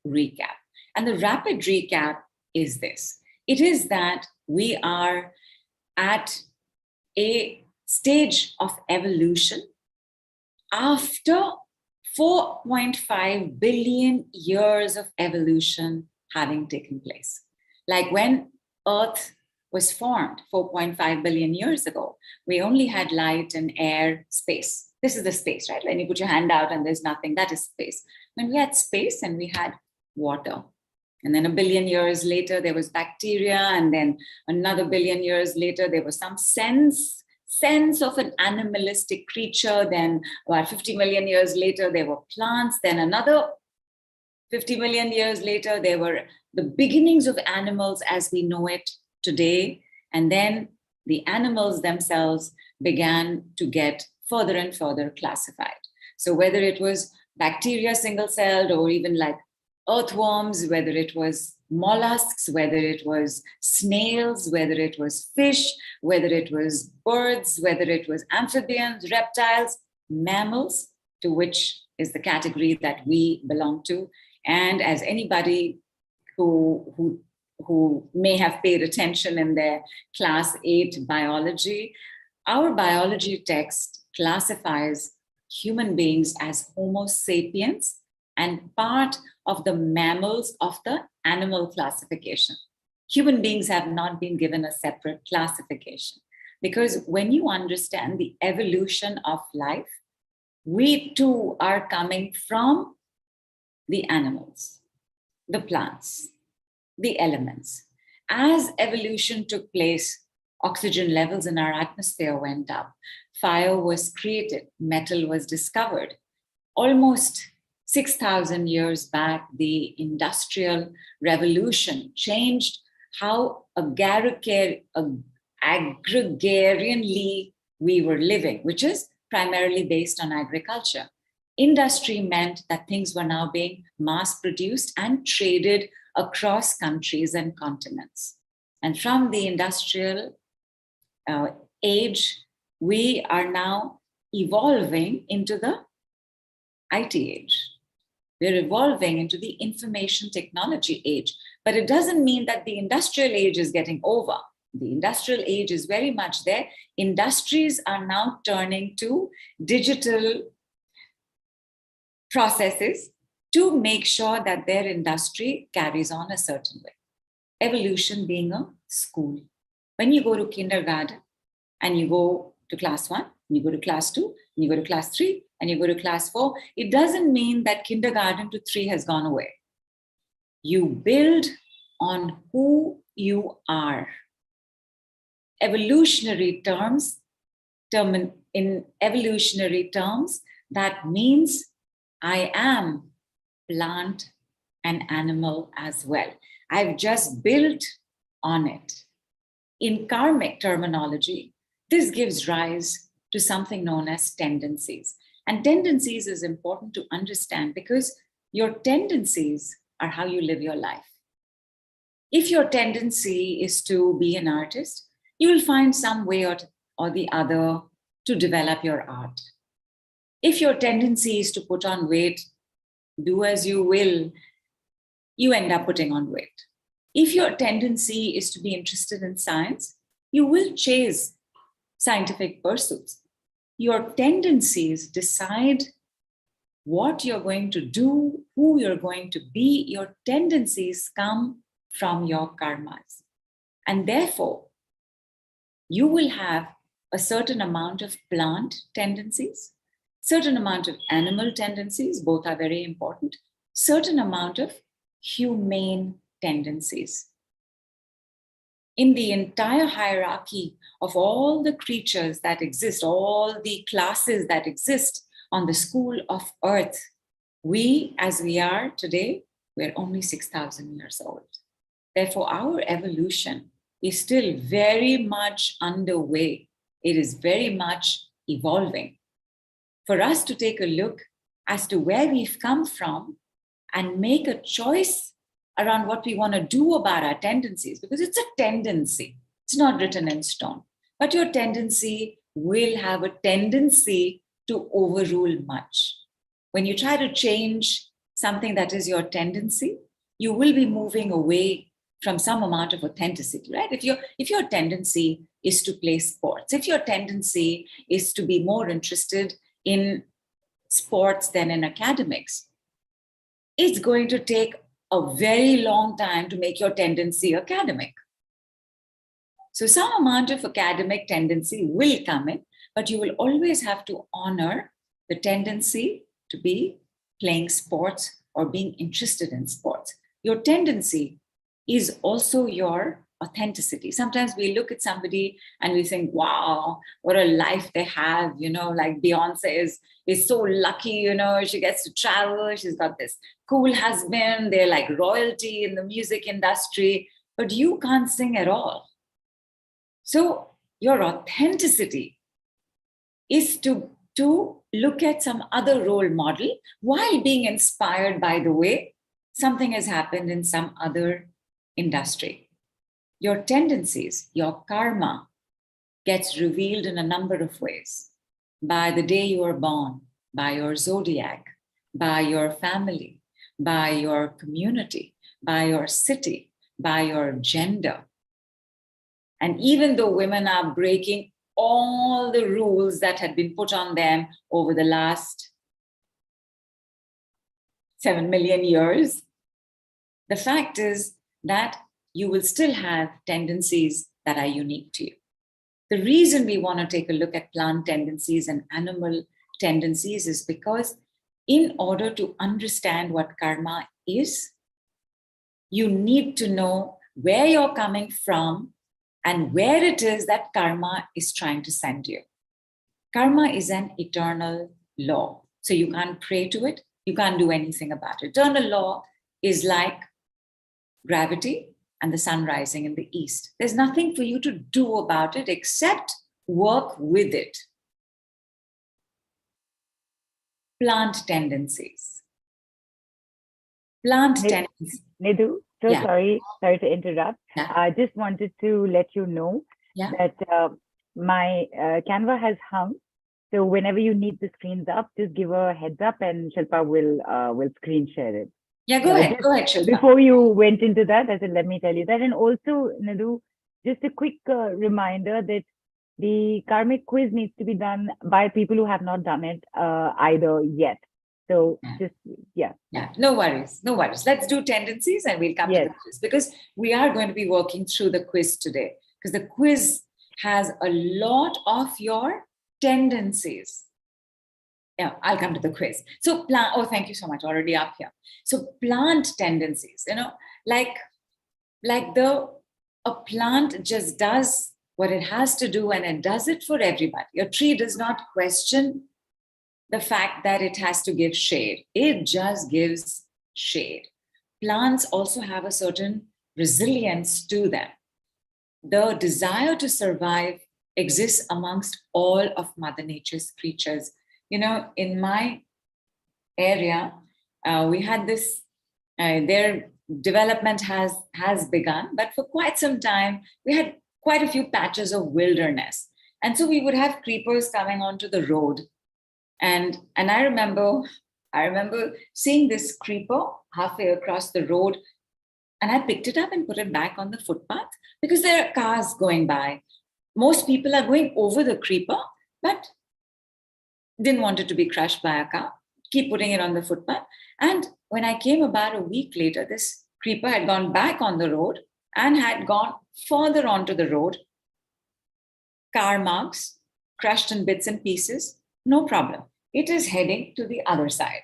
recap. And the rapid recap is this. It is that we are at a stage of evolution after 4.5 billion years of evolution having taken place. Like when Earth was formed 4.5 billion years ago, we only had light and air, space. This is the space, right? When you put your hand out and there's nothing, that is space. When we had space and we had water. And then a billion years later, there was bacteria. And then another billion years later, there was some sense of an animalistic creature. Then about 50 million years later, there were plants. Then another 50 million years later, there were the beginnings of animals as we know it today. And then the animals themselves began to get further and further classified. So whether it was bacteria single-celled or even like earthworms, whether it was mollusks, whether it was snails, whether it was fish, whether it was birds, whether it was amphibians, reptiles, mammals, to which is the category that we belong to. And as anybody who may have paid attention in their class 8 biology, our biology text classifies human beings as Homo sapiens and part of the mammals of the animal classification. Human beings have not been given a separate classification because when you understand the evolution of life, we too are coming from the animals, the plants, the elements. As evolution took place, oxygen levels in our atmosphere went up, fire was created, metal was discovered. Almost 6,000 years back, the Industrial Revolution changed how agrarianly we were living, which is primarily based on agriculture. Industry meant that things were now being mass-produced and traded across countries and continents. And from the industrial age, we are now evolving into the IT age. We're evolving into the information technology age, but it doesn't mean that the industrial age is getting over. The industrial age is very much there. Industries are now turning to digital processes to make sure that their industry carries on a certain way. Evolution being a school. When you go to kindergarten and you go to class 1, you go to class 2, you go to class 3, and you go to class 4, it doesn't mean that kindergarten to 3 has gone away. You build on who you are. Evolutionary terms, in evolutionary terms, that means I am plant and animal as well. I've just built on it. In karmic terminology, this gives rise to something known as tendencies. And tendencies is important to understand because your tendencies are how you live your life. If your tendency is to be an artist, you will find some way or the other to develop your art. If your tendency is to put on weight, do as you will, you end up putting on weight. If your tendency is to be interested in science, you will chase scientific pursuits. Your tendencies decide what you're going to do, who you're going to be. Your tendencies come from your karmas. And therefore, you will have a certain amount of plant tendencies, certain amount of animal tendencies, both are very important, certain amount of humane tendencies. In the entire hierarchy of all the creatures that exist, all the classes that exist on the school of Earth, we, as we are today, we're only 6,000 years old. Therefore, our evolution is still very much underway. It is very much evolving. For us to take a look as to where we've come from and make a choice around what we want to do about our tendencies, because it's a tendency, it's not written in stone, but your tendency will have a tendency to overrule much. When you try to change something that is your tendency, you will be moving away from some amount of authenticity, right? If your tendency is to play sports, if your tendency is to be more interested in sports than in academics, it's going to take a very long time to make your tendency academic. So some amount of academic tendency will come in, but you will always have to honor the tendency to be playing sports or being interested in sports. Your tendency is also your authenticity. Sometimes we look at somebody and we think, wow, what a life they have, like Beyonce is so lucky, she gets to travel, she's got this cool husband, they're like royalty in the music industry, but you can't sing at all. So your authenticity is to look at some other role model while being inspired by the way something has happened in some other industry. Your tendencies, your karma gets revealed in a number of ways. By the day you are born, by your zodiac, by your family, by your community, by your city, by your gender. And even though women are breaking all the rules that had been put on them over the last 7 million years, the fact is that you will still have tendencies that are unique to you. The reason we want to take a look at plant tendencies and animal tendencies is because in order to understand what karma is, you need to know where you're coming from and where it is that karma is trying to send you. Karma is an eternal law. So you can't pray to it. You can't do anything about it. Eternal law is like gravity and the sun rising in the east. There's nothing for you to do about it except work with it. Plant tendencies. Nidhu, sorry to interrupt. Yeah. I just wanted to let you know that my Canva has hung. So whenever you need the screens up, just give a heads up and Shilpa will screen share it. Yeah, go ahead, Shilpa. Before you went into that, I said, let me tell you that. And also, Nidhu, just a quick reminder that the karmic quiz needs to be done by people who have not done it either yet. So Yeah, no worries. Let's do tendencies and we'll come to the quiz, because we are going to be working through the quiz today, because the quiz has a lot of your tendencies. Yeah, I'll come to the quiz. So thank you so much, already up here. So plant tendencies, like a plant just does what it has to do and it does it for everybody. Your tree does not question the fact that it has to give shade. It just gives shade. Plants also have a certain resilience to them. The desire to survive exists amongst all of Mother Nature's creatures. In my area, we had this, their development has begun, but for quite some time, we had quite a few patches of wilderness. And so we would have creepers coming onto the road. And I remember seeing this creeper halfway across the road, and I picked it up and put it back on the footpath because there are cars going by. Most people are going over the creeper, but didn't want it to be crushed by a car. Keep putting it on the footpath. And when I came about a week later, this creeper had gone back on the road and had gone further onto the road. Car marks, crushed in bits and pieces. No problem. It is heading to the other side.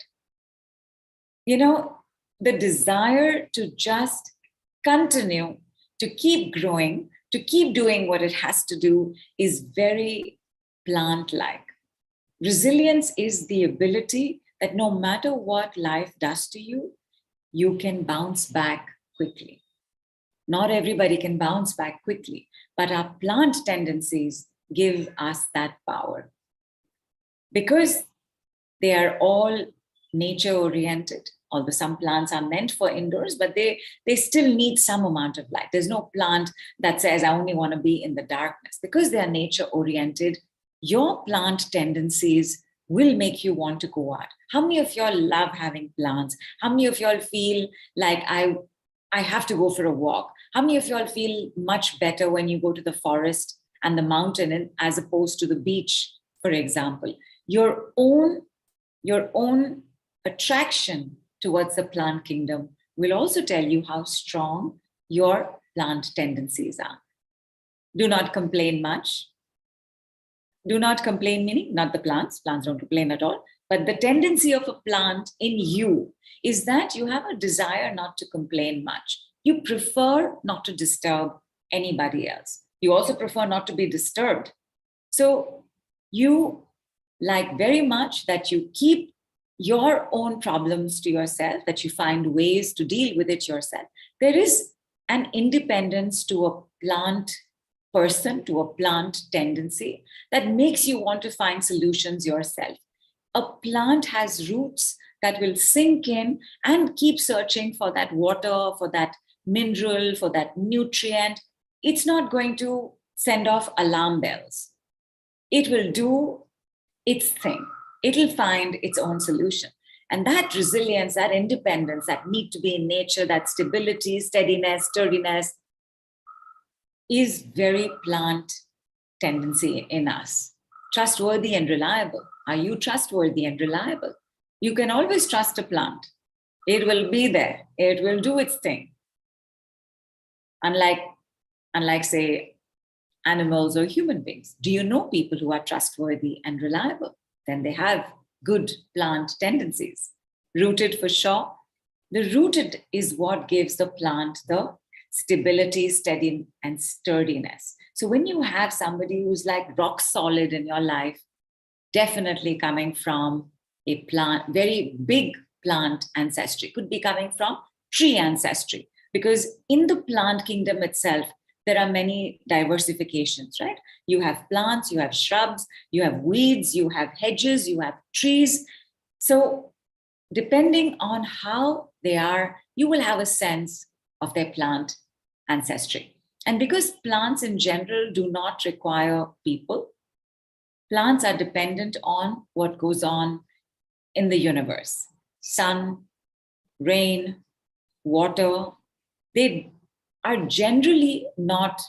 The desire to just continue, to keep growing, to keep doing what it has to do is very plant-like. Resilience is the ability that no matter what life does to you, you can bounce back quickly. Not everybody can bounce back quickly, but our plant tendencies give us that power. Because they are all nature-oriented, although some plants are meant for indoors, but they still need some amount of light. There's no plant that says, I only want to be in the darkness. Because they are nature-oriented, your plant tendencies will make you want to go out. How many of y'all love having plants? How many of y'all feel like I have to go for a walk? How many of y'all feel much better when you go to the forest and the mountain as opposed to the beach, for example? Your own attraction towards the plant kingdom will also tell you how strong your plant tendencies are. Do not complain much. Do not complain, meaning not the plants. Plants don't complain at all. But the tendency of a plant in you is that you have a desire not to complain much. You prefer not to disturb anybody else. You also prefer not to be disturbed. So you like very much that you keep your own problems to yourself, that you find ways to deal with it yourself. There is an independence to a plant person, to a plant tendency that makes you want to find solutions yourself. A plant has roots that will sink in and keep searching for that water, for that mineral, for that nutrient. It's not going to send off alarm bells. It will do its thing. It'll find its own solution. And that resilience, that independence, that need to be in nature, that stability, steadiness, sturdiness, is very plant tendency in us. Trustworthy and reliable. Are you trustworthy and reliable? You can always trust a plant. It will be there. It will do its thing. Unlike, say, animals or human beings. Do you know people who are trustworthy and reliable? Then they have good plant tendencies. Rooted for sure. The rooted is what gives the plant the stability, steady, and sturdiness. So when you have somebody who's like rock solid in your life, definitely coming from a plant, very big plant ancestry, could be coming from tree ancestry, because in the plant kingdom itself, there are many diversifications, right? You have plants, you have shrubs, you have weeds, you have hedges, you have trees. So depending on how they are, you will have a sense of their plant ancestry. And because plants in general do not require people, plants are dependent on what goes on in the universe. Sun, rain, water. They are generally not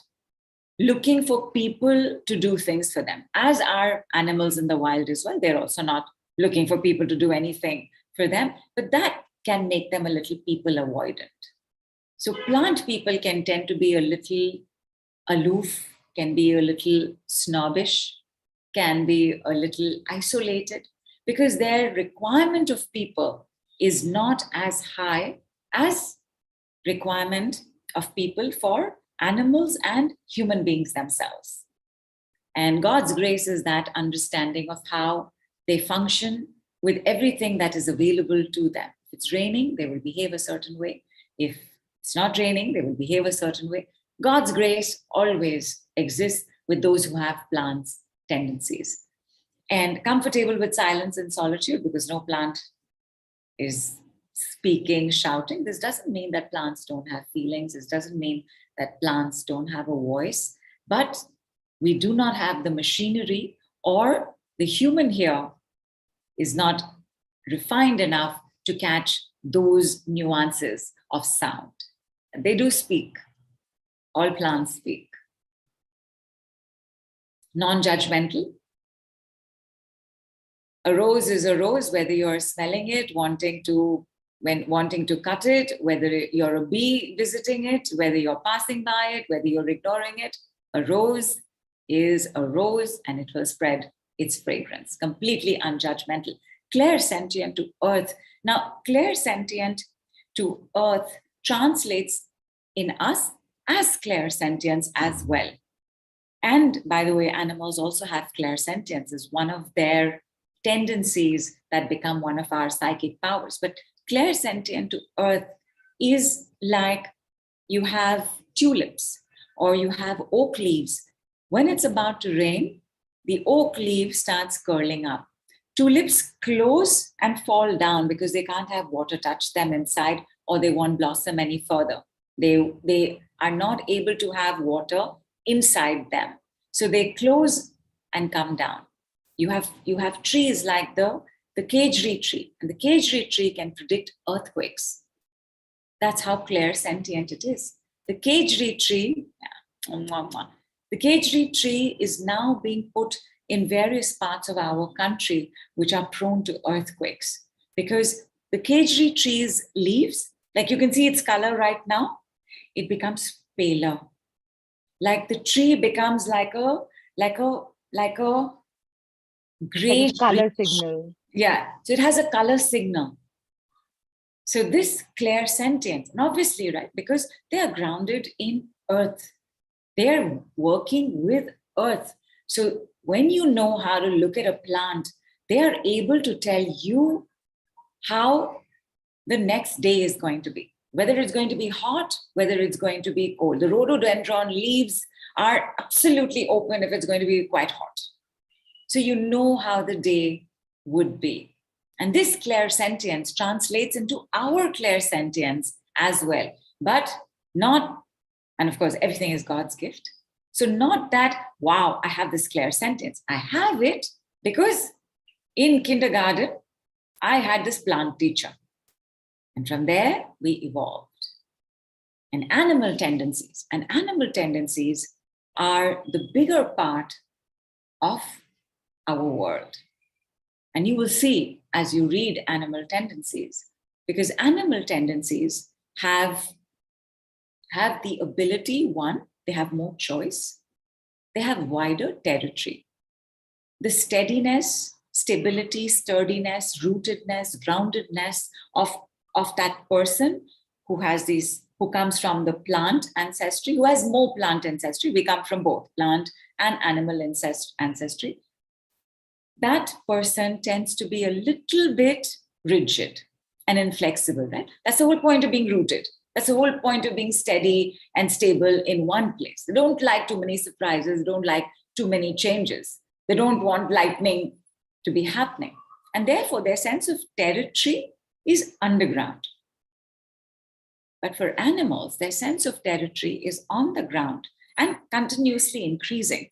looking for people to do things for them, as are animals in the wild as well. They're also not looking for people to do anything for them, but that can make them a little people avoidant. So plant people can tend to be a little aloof, can be a little snobbish, can be a little isolated, because their requirement of people is not as high as requirement of people for animals and human beings themselves. And God's grace is that understanding of how they function with everything that is available to them. If it's raining, they will behave a certain way. If it's not raining, they will behave a certain way. God's grace always exists with those who have plants tendencies. And comfortable with silence and solitude, because no plant is speaking, shouting. This doesn't mean that plants don't have feelings. This doesn't mean that plants don't have a voice. But we do not have the machinery, or the human here is not refined enough to catch those nuances of sound. They do speak. All plants speak. Non-judgmental. A rose is a rose, whether you're smelling it, wanting to cut it, whether you're a bee visiting it, whether you're passing by it, whether you're ignoring it. A rose is a rose, and it will spread its fragrance, completely unjudgmental. Clairsentient to earth. Now, clairsentient to earth translates in us as clairsentience as well. And by the way, animals also have clairsentience as one of their tendencies that become one of our psychic powers. But clairsentient to earth is like you have tulips or you have oak leaves. When it's about to rain, the oak leaf starts curling up. Tulips close and fall down because they can't have water touch them inside, or they won't blossom any further. They are not able to have water inside them. So they close and come down. You have trees like the caged tree, and the caged tree can predict earthquakes. That's how clairsentient it is. The caged tree, the caged tree is now being put in various parts of our country which are prone to earthquakes, because the caged tree's leaves, like you can see its color right now, it becomes paler. Like the tree becomes like a gray color signal. Yeah, so it has a color signal. So this clairsentience, and obviously, right, because they are grounded in earth, they're working with earth. So when you know how to look at a plant, they are able to tell you how the next day is going to be, whether it's going to be hot, whether it's going to be cold. The rhododendron leaves are absolutely open if it's going to be quite hot. So you know how the day would be. And this clairsentience translates into our clairsentience as well, but not, and of course, everything is God's gift. So not that, wow, I have this clairsentience. I have it because in kindergarten, I had this plant teacher. And from there, we evolved. And animal tendencies are the bigger part of our world. And you will see as you read animal tendencies, because animal tendencies have the ability, one, they have more choice, they have wider territory. The steadiness, stability, sturdiness, rootedness, groundedness of that person who has these, who comes from the plant ancestry, who has more plant ancestry. We come from both plant and animal ancestry. That person tends to be a little bit rigid and inflexible, right? That's the whole point of being rooted. That's the whole point of being steady and stable in one place. They don't like too many surprises. They don't like too many changes. They don't want lightning to be happening. And therefore, their sense of territory is underground. But for animals, their sense of territory is on the ground and continuously increasing.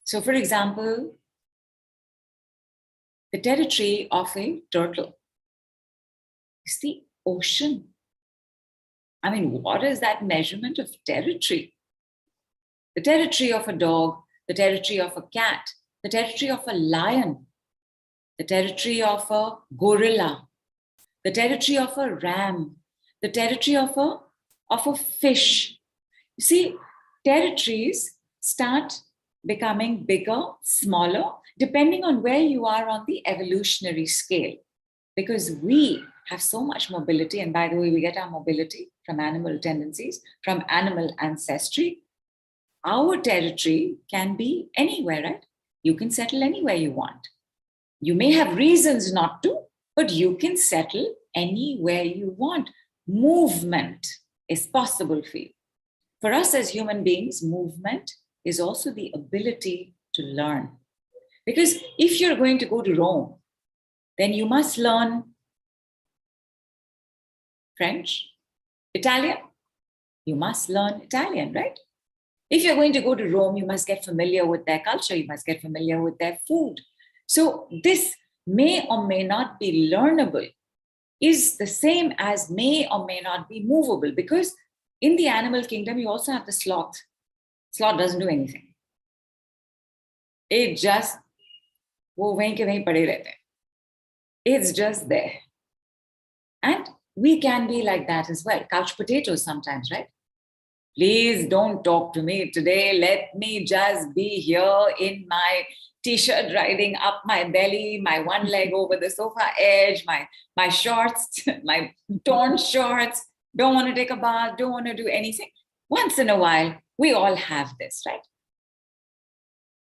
So, for example, the territory of a turtle is the ocean. I mean, what is that measurement of territory? The territory of a dog, the territory of a cat, the territory of a lion, the territory of a gorilla, the territory of a ram, the territory of a fish. You see, territories start becoming bigger, smaller, depending on where you are on the evolutionary scale. Because we have so much mobility, and by the way, we get our mobility from animal tendencies, from animal ancestry. Our territory can be anywhere, right? You can settle anywhere you want. You may have reasons not to, but you can settle anywhere you want. Movement is possible for you. For us as human beings, movement is also the ability to learn. Because if you're going to go to Rome, then you must learn French, Italian. You must learn Italian, right? If you're going to go to Rome, you must get familiar with their culture. You must get familiar with their food. So this may or may not be learnable, is the same as may or may not be movable, because in the animal kingdom, you also have the sloth. Sloth doesn't do anything. It just, wo wahin ke wahin pade rehte hain. It's just there. And we can be like that as well. Couch potatoes sometimes, right? Please don't talk to me today. Let me just be here in my t-shirt riding up my belly, my one leg over the sofa edge, my shorts, my torn shorts. Don't want to take a bath, don't want to do anything. Once in a while, we all have this, right?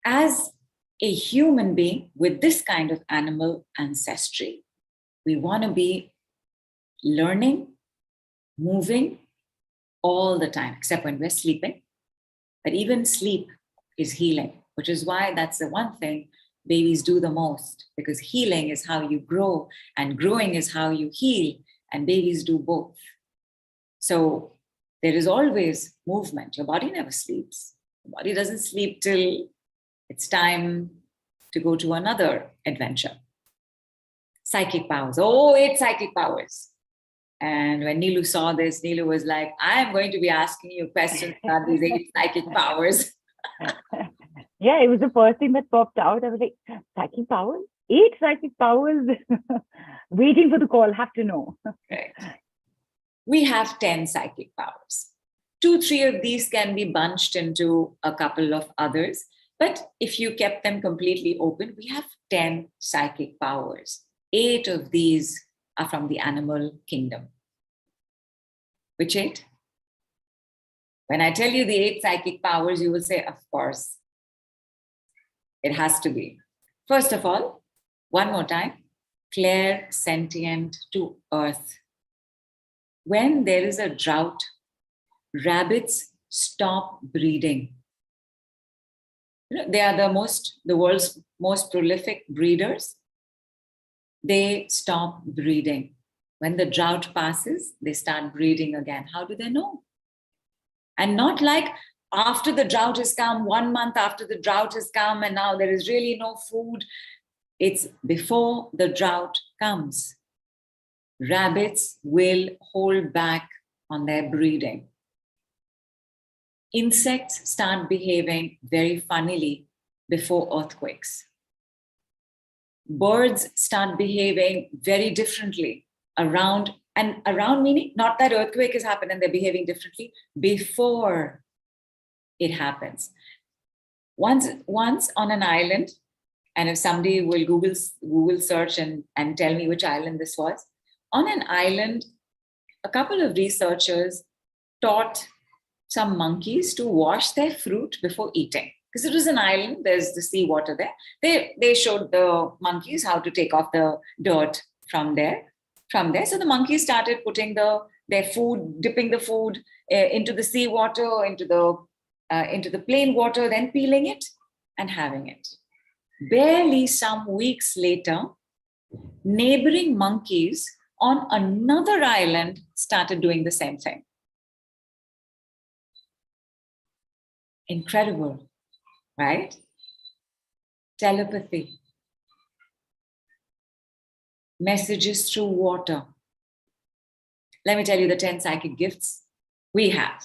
As a human being with this kind of animal ancestry, we want to be learning, moving all the time, except when we're sleeping. But even sleep is healing, which is why that's the one thing babies do the most, because healing is how you grow and growing is how you heal, and babies do both. So there is always movement. Your body never sleeps. Your body doesn't sleep till it's time to go to another adventure. Psychic powers. Oh, 8 psychic powers. And when Nilu saw this, Nilu was like, I am going to be asking you questions about these 8 psychic powers. Yeah, it was the first thing that popped out. I was like, psychic powers? 8 psychic powers? Waiting for the call, have to know. Right. We have 10 psychic powers. 2, 3 of these can be bunched into a couple of others. But if you kept them completely open, we have 10 psychic powers. 8 of these are from the animal kingdom. Which 8? When I tell you the 8 psychic powers, you will say, of course, it has to be. First of all, one more time, clairsentient to earth. When there is a drought, rabbits stop breeding. They are the world's most prolific breeders. They stop breeding. When the drought passes, they start breeding again. How do they know? And not like after the drought has come, 1 month after the drought has come, and now there is really no food. It's before the drought comes. Rabbits will hold back on their breeding. Insects start behaving very funnily before earthquakes. Birds start behaving very differently around meaning not that earthquake has happened and they're behaving differently, before it happens. Once on an island, and if somebody will Google search and tell me which island this was, on an island, a couple of researchers taught some monkeys to wash their fruit before eating. Because it was an island, there's the sea water there. They showed the monkeys how to take off the dirt from there. So the monkeys started putting their food, dipping the food into the sea water, into the plain water, then peeling it and having it. Barely some weeks later, neighboring monkeys on another island started doing the same thing. Incredible, right? Telepathy. Messages through water. Let me tell you the 10 psychic gifts we have.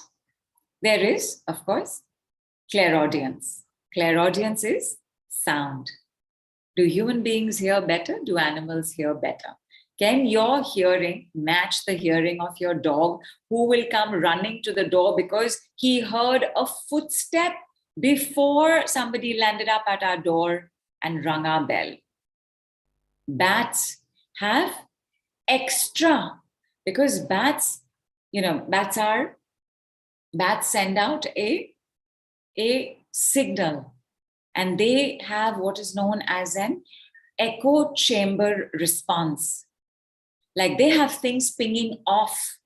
There is, of course, clairaudience. Clairaudience is sound. Do human beings hear better? Do animals hear better? Can your hearing match the hearing of your dog, who will come running to the door because he heard a footstep before somebody landed up at our door and rung our bell? Bats have extra, because bats send out a signal, and they have what is known as an echo chamber response. Like they have things pinging off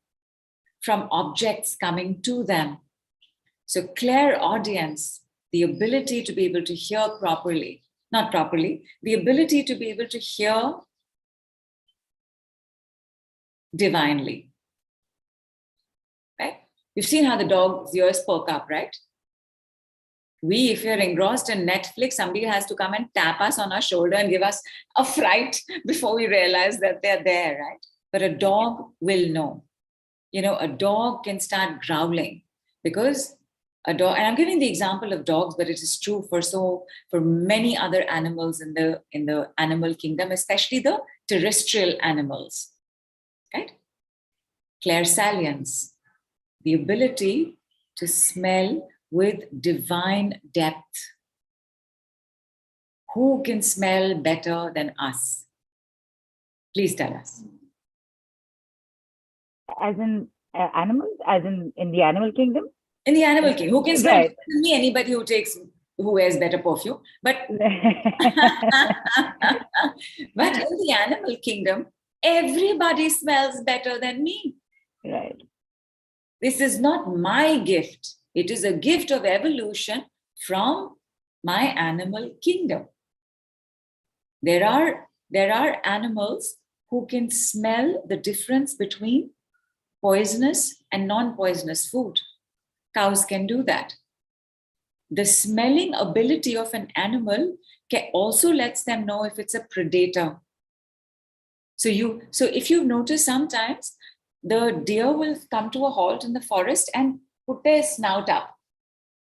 from objects coming to them. So clairaudience, the ability to be able to hear properly, not properly, the ability to be able to hear divinely. Right? You've seen how the dog's ears perk up, right? If you're engrossed in Netflix, somebody has to come and tap us on our shoulder and give us a fright before we realize that they're there, right? But a dog will know. A dog can start growling because a dog, and I'm giving the example of dogs, but it is true for many other animals in the animal kingdom, especially the terrestrial animals, right? Clairsalience, the ability to smell with divine depth. Who can smell better than us? Please tell us. As in animals? As in the animal kingdom? In the animal kingdom. Who can smell Right. better than me? Anybody who wears better perfume. But, but in the animal kingdom, everybody smells better than me. Right. This is not my gift. It is a gift of evolution from my animal kingdom. There are animals who can smell the difference between poisonous and non-poisonous food. Cows can do that. The smelling ability of an animal also lets them know if it's a predator. So if you've noticed, sometimes the deer will come to a halt in the forest and put their snout up.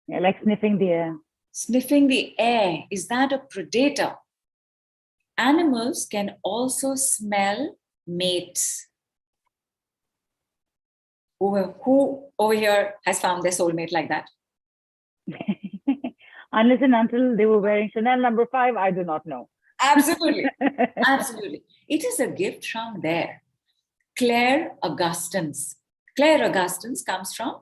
Yeah, like sniffing the air. Sniffing the air. Is that a predator? Animals can also smell mates. Who over here has found their soulmate like that? Unless and until they were wearing Chanel number 5, I do not know. Absolutely. Absolutely. It is a gift from there. Clairaudience. Clairaudience comes from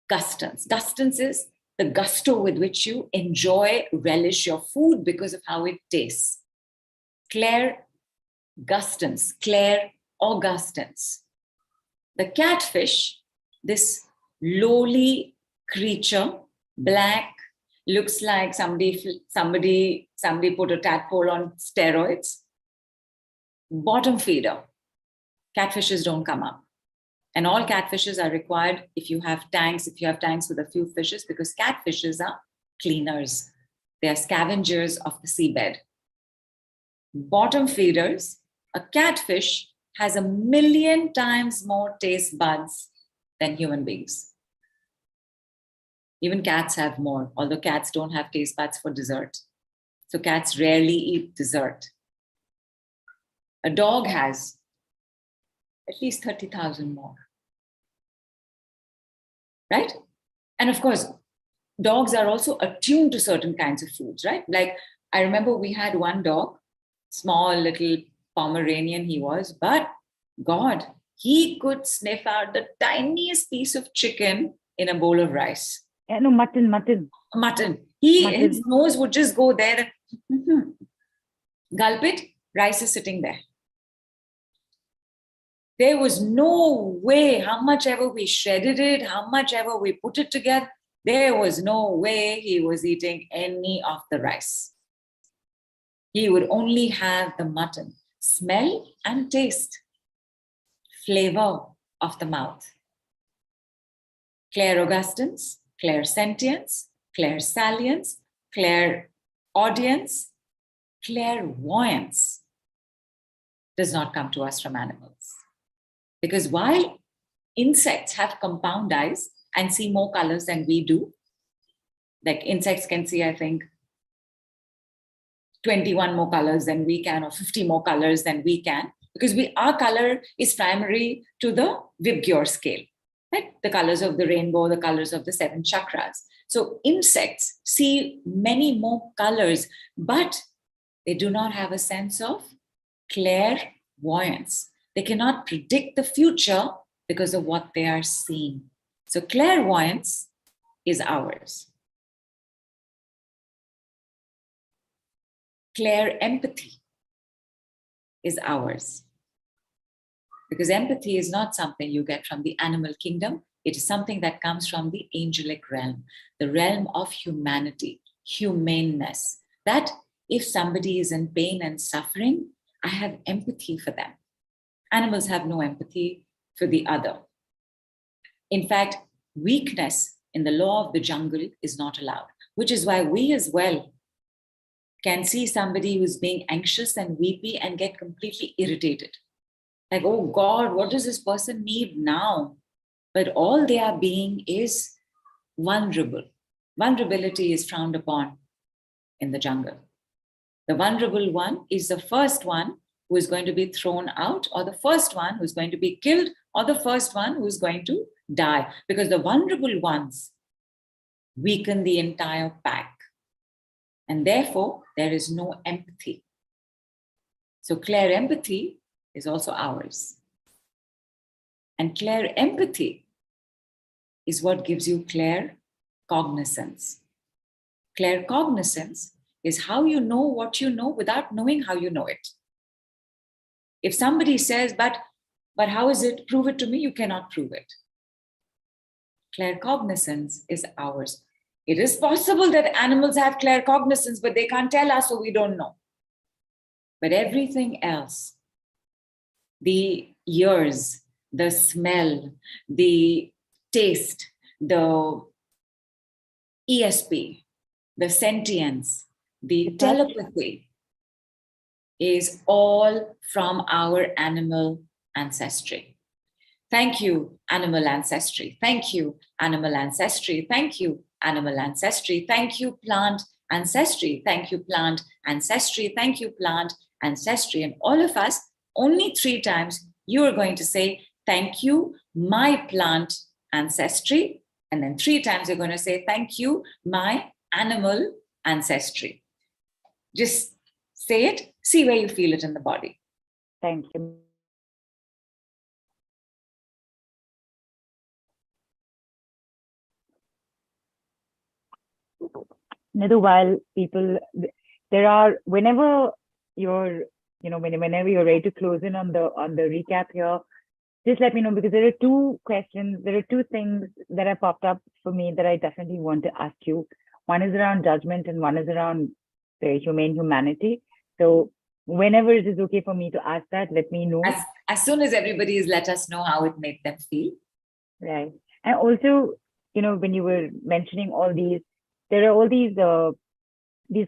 gustance. Gustance is the gusto with which you enjoy, relish your food because of how it tastes. Clairaudience, clairaudence. The catfish, this lowly creature, black, looks like somebody put a tadpole on steroids. Bottom feeder. Catfishes don't come up. And all catfishes are required if you have tanks with a few fishes, because catfishes are cleaners. They are scavengers of the seabed. Bottom feeders, a catfish has 1,000,000 times more taste buds than human beings. Even cats have more, although cats don't have taste buds for dessert. So cats rarely eat dessert. A dog has at least 30,000 more. Right? And of course, dogs are also attuned to certain kinds of foods, right? Like, I remember we had one dog, small little Pomeranian he was, but God, he could sniff out the tiniest piece of chicken in a bowl of rice. Yeah, no, mutton. Mutton. Mutton. His nose would just go there. Gulp it, rice is sitting there. There was no way, how much ever we shredded it, how much ever we put it together, there was no way he was eating any of the rice. He would only have the mutton. Smell and taste. Flavor of the mouth. Clairaudience, clairsentience, clairsalience, clairaudience, clairvoyance does not come to us from animals. Because while insects have compound eyes and see more colors than we do, like insects can see, I think, 21 more colors than we can, or 50 more colors than we can, because our color is primary to the Vibgyor scale, right? The colors of the rainbow, the colors of the 7 chakras. So insects see many more colors, but they do not have a sense of clairvoyance. They cannot predict the future because of what they are seeing. So clairvoyance is ours. Clairempathy is ours. Because empathy is not something you get from the animal kingdom. It is something that comes from the angelic realm, the realm of humanity, humaneness. That if somebody is in pain and suffering, I have empathy for them. Animals have no empathy for the other. In fact, weakness in the law of the jungle is not allowed, which is why we as well can see somebody who's being anxious and weepy and get completely irritated. Like, oh God, what does this person need now? But all they are being is vulnerable. Vulnerability is frowned upon in the jungle. The vulnerable one is the first one who is going to be thrown out, or the first one who's going to be killed, or the first one who's going to die. Because the vulnerable ones weaken the entire pack. And therefore, there is no empathy. So clairempathy is also ours. And clairempathy is what gives you claircognizance. Claircognizance is how you know what you know without knowing how you know it. If somebody says, but how is it? Prove it to me. You cannot prove it. Claircognizance is ours. It is possible that animals have claircognizance, but they can't tell us, so we don't know. But everything else, the ears, the smell, the taste, the ESP, the sentience, the telepathy is all from our animal ancestry. Thank you, animal ancestry. Thank you, animal ancestry. Thank you, animal ancestry. Thank you, plant ancestry. Thank you, plant ancestry. Thank you, plant ancestry. And all of us, only 3 times, you are going to say, thank you, my plant ancestry. And then 3 times you're going to say, thank you, my animal ancestry. Just say it, see where you feel it in the body. Thank you. Nidhu, while people, there are, whenever you're, whenever you're ready to close in on the recap here, just let me know, because there are 2 questions, there are 2 things that have popped up for me that I definitely want to ask you. One is around judgment and one is around the humanity. So whenever it is okay for me to ask that, let me know. As soon as everybody is, let us know how it made them feel. Right. And also, when you were mentioning all these, there are all these are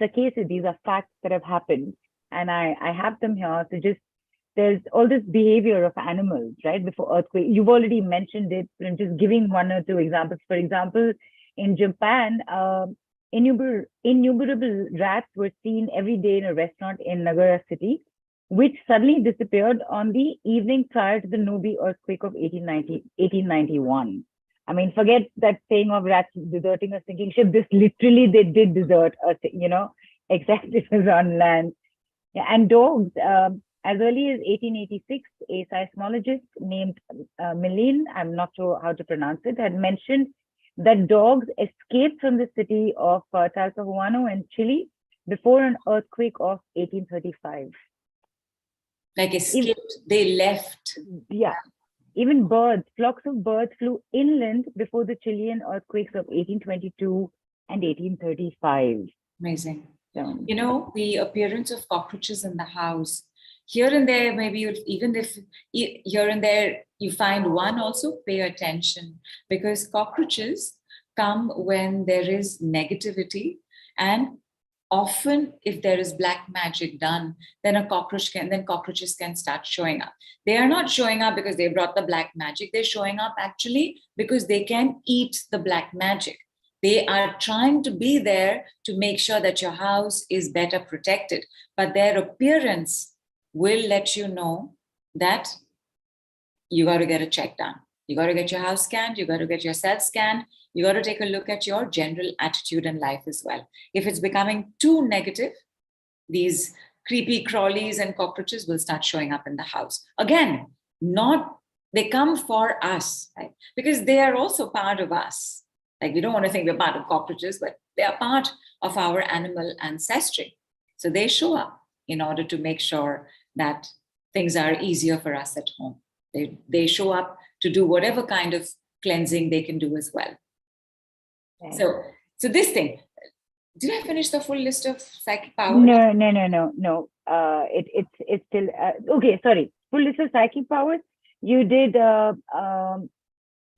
cases, these are facts that have happened. And I have them here. So just, there's all this behavior of animals, right? Before earthquake, you've already mentioned it. I'm just giving 1 or 2 examples. For example, in Japan, innumerable rats were seen every day in a restaurant in Nagara city, which suddenly disappeared on the evening prior to the Nobi earthquake of 1891. I mean, forget that saying of rats deserting a sinking ship. This literally, they did desert, except it was on land. Yeah, and dogs, as early as 1886, a seismologist named Milene, I'm not sure how to pronounce it, had mentioned that dogs escaped from the city of Talcahuano in Chile before an earthquake of 1835. Like escaped, they left. Yeah. Even birds, flocks of birds flew inland before the Chilean earthquakes of 1822 and 1835. Amazing. So, The appearance of cockroaches in the house. Here and there, maybe even if here and there you find one, also pay attention, because cockroaches come when there is negativity, and often if there is black magic done, then cockroaches can start showing up. They are not showing up because they brought the black magic. They're showing up actually because they can eat the black magic. They are trying to be there to make sure that your house is better protected, but their appearance will let you know that you got to get a check done. You got to get your house scanned. You got to get yourself scanned. You got to take a look at your general attitude in life as well. If it's becoming too negative, these creepy crawlies and cockroaches will start showing up in the house. Again, they come for us, right? Because they are also part of us. Like, we don't want to think we're part of cockroaches, but they are part of our animal ancestry. So they show up in order to make sure that things are easier for us at home. They show up to do whatever kind of cleansing they can do as well. Okay. So this thing, did I finish the full list of psychic powers? No. It's still okay. Sorry, full list of psychic powers. You did the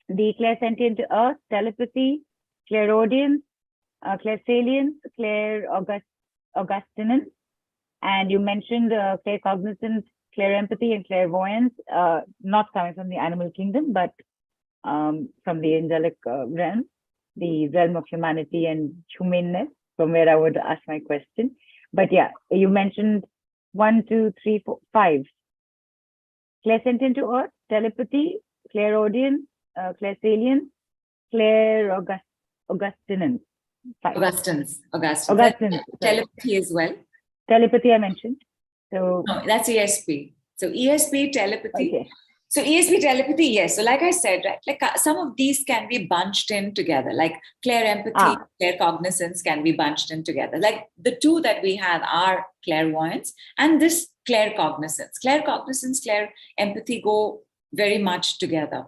clairsentient earth, telepathy, clairaudience, clairsalience, clairaugustinence, and you mentioned claircognizance, clairempathy, and clairvoyance, not coming from the animal kingdom, but from the angelic realm, the realm of humanity and humaneness, from where I would ask my question. But yeah, you mentioned 1, 2, 3, 4, 5. Clairsentient to earth, telepathy, clairaudience, clairsalience, clairaugustinence. Augustins. Telepathy as well. Telepathy I mentioned. So no, that's ESP. So ESP, telepathy. Okay. So ESP, telepathy, yes. So like I said, right, like some of these can be bunched in together. Like clairempathy, claircognizance can be bunched in together. Like the 2 that we have are clairvoyance and this claircognizance. Claircognizance, clairempathy go very much together.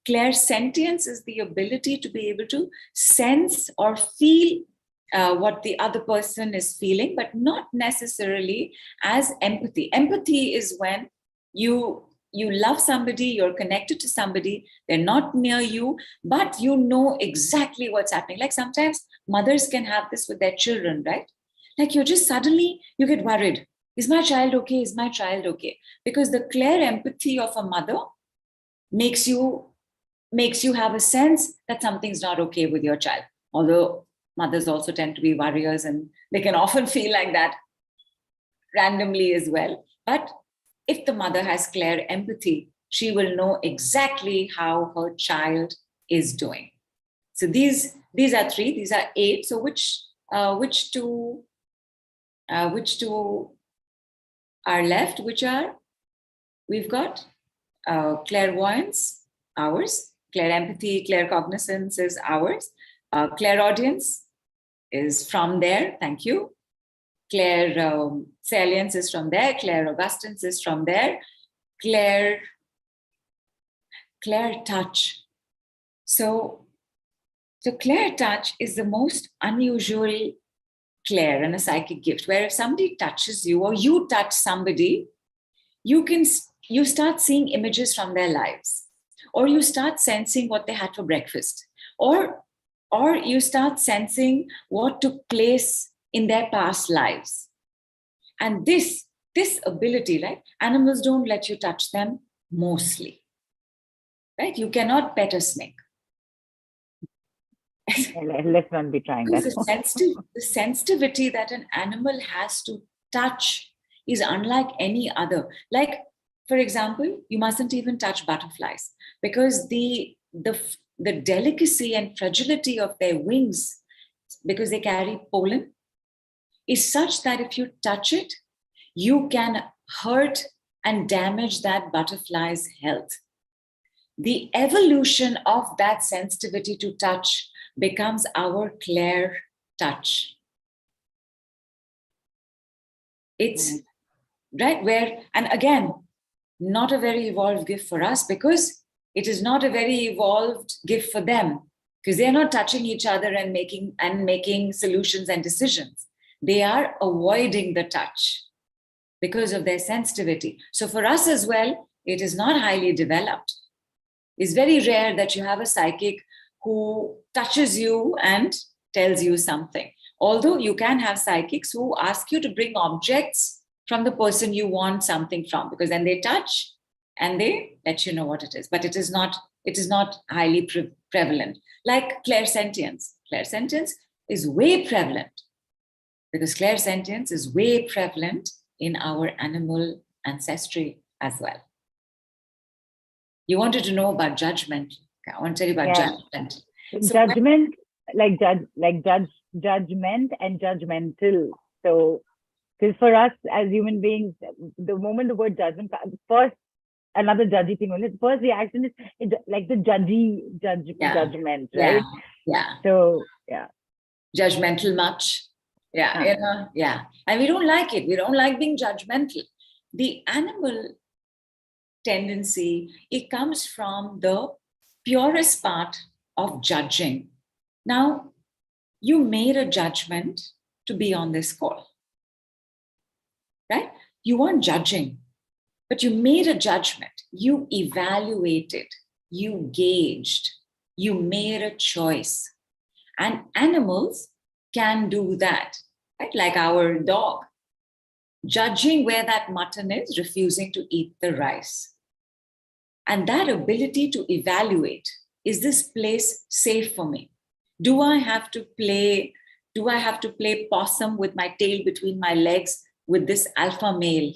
Clairsentience is the ability to be able to sense or feel what the other person is feeling, but not necessarily as empathy. Empathy is when you you love somebody, you're connected to somebody, they're not near you, but you know exactly what's happening. Like sometimes mothers can have this with their children, right? Like you're just suddenly, you get worried. Is my child okay? Is my child okay? Because the clear empathy of a mother makes you have a sense that something's not okay with your child. Although mothers also tend to be warriors and they can often feel like that randomly as well. But if the mother has clear empathy, she will know exactly how her child is doing. So these are 3, these are 8. So which two are left? We've got clairvoyance, ours. Clear empathy, clear cognizance is ours. Clairaudience is from there. Thank you. Clairsentience is from there. Clairaugustance is from there. Clair touch. So clair touch is the most unusual clair and a psychic gift, where if somebody touches you or you touch somebody, you start seeing images from their lives, or you start sensing what they had for breakfast, or you start sensing what took place in their past lives. And this ability, right? Animals don't let you touch them mostly, right? You cannot pet a snake. Let's not be trying that. The sensitivity that an animal has to touch is unlike any other. Like, for example, you mustn't even touch butterflies, because the delicacy and fragility of their wings, because they carry pollen, is such that if you touch it, you can hurt and damage that butterfly's health. The evolution of that sensitivity to touch becomes our clair touch. It's right where, and again, not a very evolved gift for us, because it is not a very evolved gift for them, because they're not touching each other and making solutions and decisions. They are avoiding the touch because of their sensitivity. So for us as well, it is not highly developed. It's very rare that you have a psychic who touches you and tells you something. Although you can have psychics who ask you to bring objects from the person you want something from, because then they touch and they let you know what it is. But it is not highly prevalent. Like clairsentience. Clairsentience is way prevalent, because clairsentience is way prevalent in our animal ancestry as well. You wanted to know about judgment. I want to tell you about judgment. So judgment, judgment and judgmental. So, because for us as human beings, the moment the word judgment, first, another judgy thing, only the first reaction is like the judgment, right? Yeah. So, judgmental much. Yeah. And we don't like it. We don't like being judgmental. The animal tendency, it comes from the purest part of judging. Now, you made a judgment to be on this call, right? You weren't judging, but you made a judgment. You evaluated, you gauged, you made a choice. And animals can do that, right? Like our dog, judging where that mutton is, refusing to eat the rice. And that ability to evaluate, is this place safe for me? Do I have to play possum with my tail between my legs with this alpha male?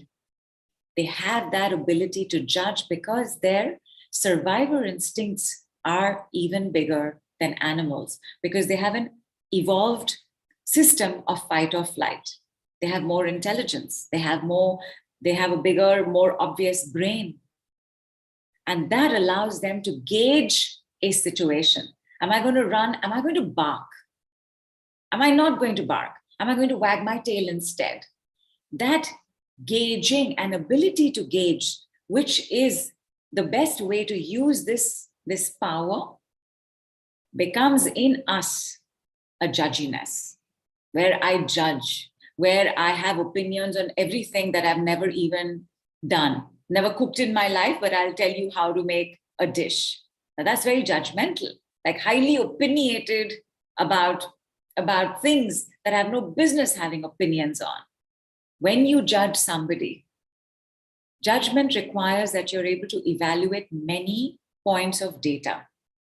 They have that ability to judge because their survivor instincts are even bigger than animals, because they have an evolved system of fight or flight. They have more intelligence. They have a bigger, more obvious brain. And that allows them to gauge a situation. Am I going to run? Am I going to bark? Am I not going to bark? Am I going to wag my tail instead? That gauging and ability to gauge, which is the best way to use this power, becomes in us a judginess, where I judge, where I have opinions on everything that I've never even done, Never cooked in my life, but I'll tell you how to make a dish. Now that's very judgmental, like highly opinionated about things that have no business having opinions on. When you judge somebody, judgment requires that you're able to evaluate many points of data,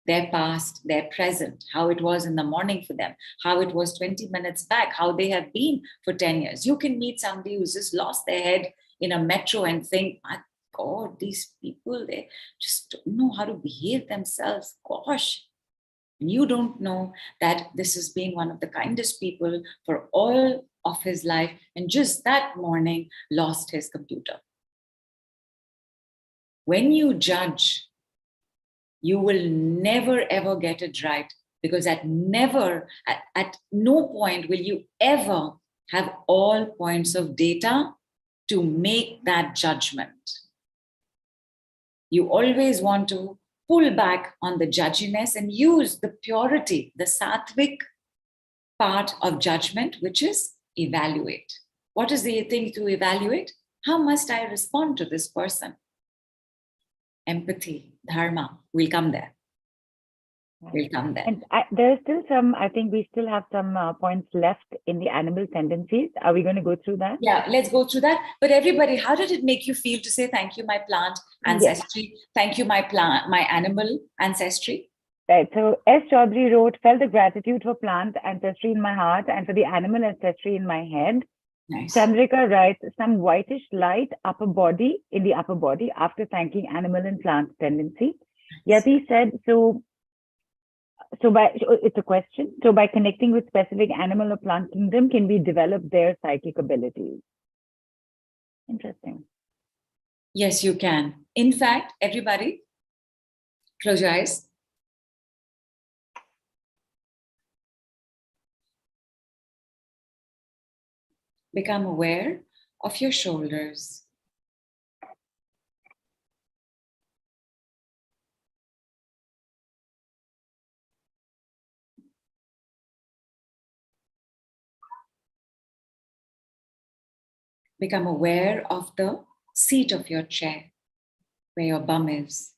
their past, their present, how it was in the morning for them, how it was 20 minutes back, how they have been for 10 years. You can meet somebody who's just lost their head in a metro and think, my God, these people, they just don't know how to behave themselves. Gosh. And you don't know that this has been one of the kindest people for all of his life, and just that morning lost his computer. When you judge, you will never ever get it right, because at no point will you ever have all points of data to make that judgment. You always want to pull back on the judginess and use the purity, the sattvic part of judgment, which is evaluate. What is the thing to evaluate? How must I respond to this person? Empathy, dharma, we'll come there. We'll come there. And there's still some, I think we still have some points left in the animal tendencies. Are we going to go through that? Yeah, let's go through that. But everybody, how did it make you feel to say thank you, my plant ancestry? Yes. Thank you, my animal ancestry. Right. So S. Chaudhary wrote, felt the gratitude for plant ancestry in my heart and for the animal ancestry in my head. Nice. Chandrika writes, some whitish light in the upper body after thanking animal and plant tendency. Nice. Yati said, it's a question. So by connecting with specific animal or plant kingdom, can we develop their psychic abilities? Interesting. Yes, you can. In fact, everybody, close your eyes. Become aware of your shoulders. Become aware of the seat of your chair, where your bum is.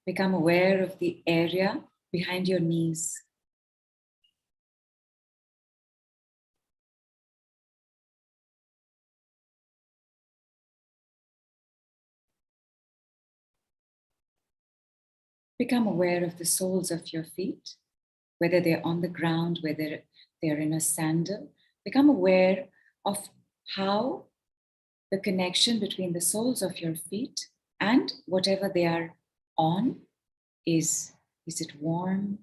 Become aware of the area behind your knees. Become aware of the soles of your feet, whether they're on the ground, whether they're in a sandal. Become aware of how the connection between the soles of your feet and whatever they are on is. Is it warm?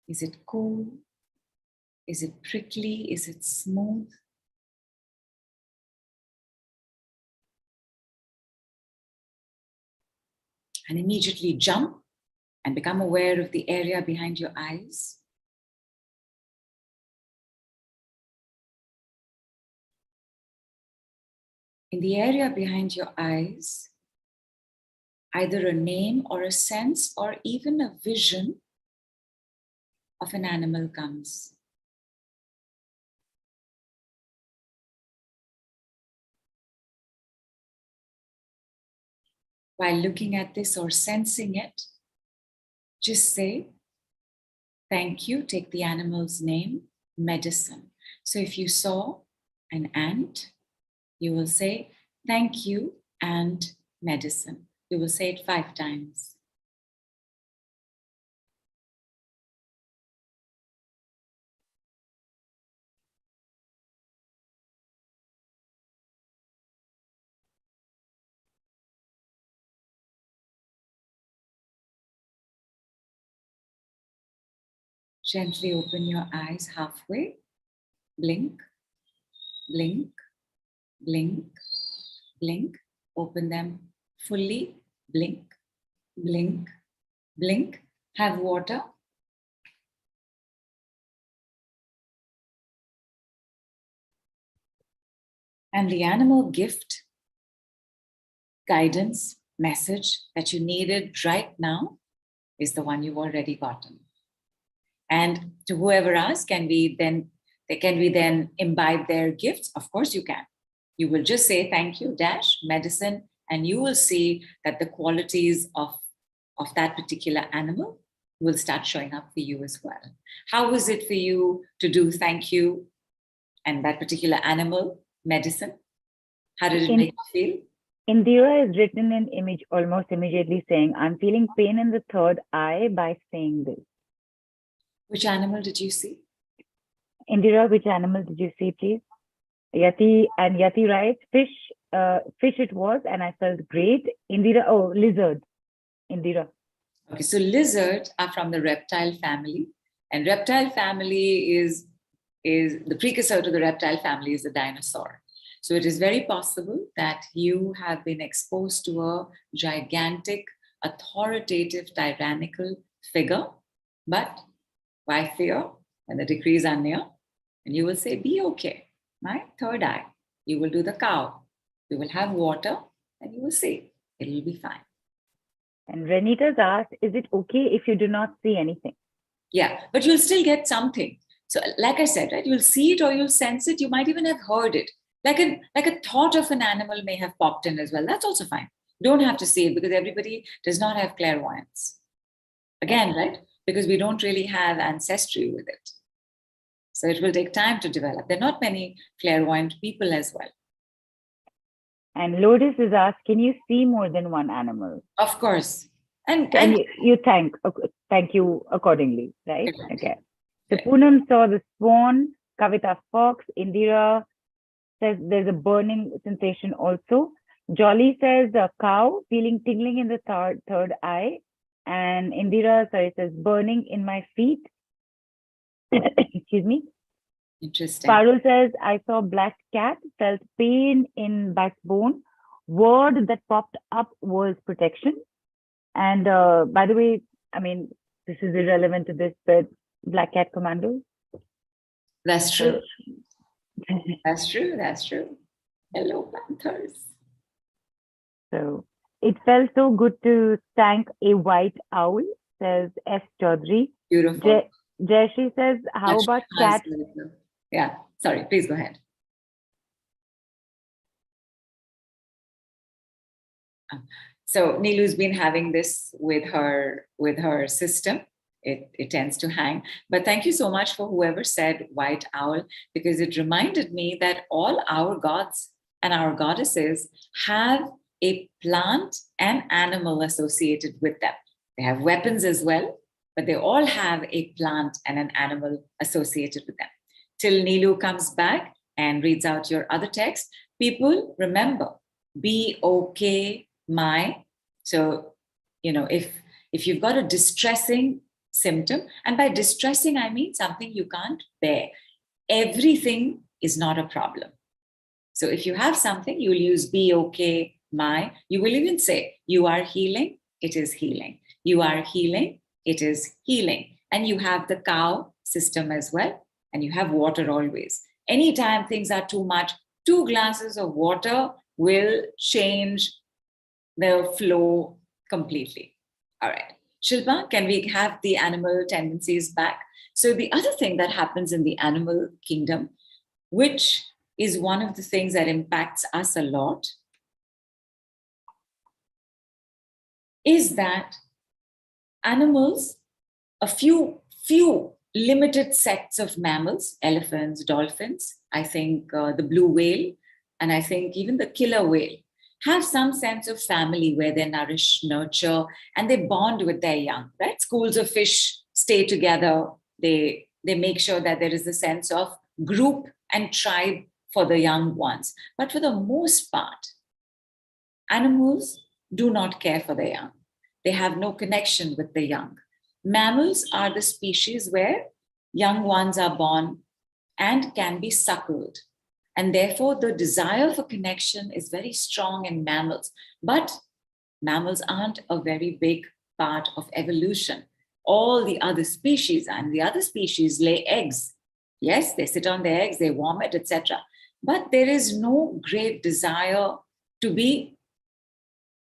Is it cool? Is it prickly? Is it smooth? And immediately jump and become aware of the area behind your eyes. In the area behind your eyes, either a name or a sense or even a vision of an animal comes. While looking at this or sensing it, just say, thank you, take the animal's name, medicine. So if you saw an ant, you will say, thank you, and medicine. You will say it 5 times. Gently open your eyes halfway. Blink, blink, blink, blink. Open them fully. Blink, blink, blink. Have water. And the animal gift, guidance, message that you needed right now is the one you've already gotten. And to whoever asks, can we then imbibe their gifts? Of course you can. You will just say thank you, dash, medicine, and you will see that the qualities of that particular animal will start showing up for you as well. How was it for you to do thank you and that particular animal medicine? How did it make you feel? Indira is written in image almost immediately saying, I'm feeling pain in the third eye by saying this. Which animal did you see? Indira, which animal did you see, please? Yati writes, fish it was, and I felt great. Indira, oh, lizard. Indira. Okay, so lizards are from the reptile family, and reptile family is the precursor to the reptile family is the dinosaur. So it is very possible that you have been exposed to a gigantic, authoritative, tyrannical figure, but why fear when the decrees are near? And you will say, be okay, my third eye. You will do the cow. You will have water, and you will see, it will be fine. And Renita's asked, is it okay if you do not see anything? Yeah, but you'll still get something. So like I said, right, you'll see it or you'll sense it. You might even have heard it. Like a thought of an animal may have popped in as well. That's also fine. Don't have to see it because everybody does not have clairvoyance. Again, right? Because we don't really have ancestry with it. So it will take time to develop. There are not many clairvoyant people as well. And Lotus is asked, can you see more than one animal? Of course. And you thank you accordingly, right? Okay. So Poonam saw the swan, Kavita fox, Indira says there's a burning sensation also. Jolly says a cow, feeling tingling in the third eye. And Indira, says burning in my feet. Excuse me. Interesting. Parul says, I saw black cat, felt pain in backbone. Word that popped up was protection. And by the way, I mean, this is irrelevant to this, but Black Cat Commando. That's true. That's true. Hello, Panthers. So it felt so good to thank a white owl, says S. Chaudhary. Beautiful. Jayashi says, how about cat? Yeah, sorry, please go ahead. So Nilu's been having this with her system. It tends to hang. But thank you so much for whoever said white owl, because it reminded me that all our gods and our goddesses have a plant and animal associated with them. They have weapons as well, but they all have a plant and an animal associated with them. Till Nilu comes back and reads out your other text, people remember, be okay, my. So, if you've got a distressing symptom, and by distressing, I mean something you can't bear. Everything is not a problem. So if you have something, you'll use be okay, my. You will even say, you are healing, it is healing. You are healing, it is healing. And you have the cow system as well, and you have water always. Anytime things are too much, 2 glasses of water will change the flow completely. All right. Shilpa, can we have the animal tendencies back? So the other thing that happens in the animal kingdom, which is one of the things that impacts us a lot, is that animals, a few limited sects of mammals, elephants, dolphins, I think the blue whale, and I think even the killer whale, have some sense of family where they nourish, nurture, and they bond with their young, right? Schools of fish stay together. They make sure that there is a sense of group and tribe for the young ones. But for the most part, animals do not care for the young. They have no connection with the young. Mammals are the species where young ones are born and can be suckled. And therefore, the desire for connection is very strong in mammals. But mammals aren't a very big part of evolution. All the other species, and the other species lay eggs. Yes, they sit on their eggs, they warm it, etc. But there is no great desire to be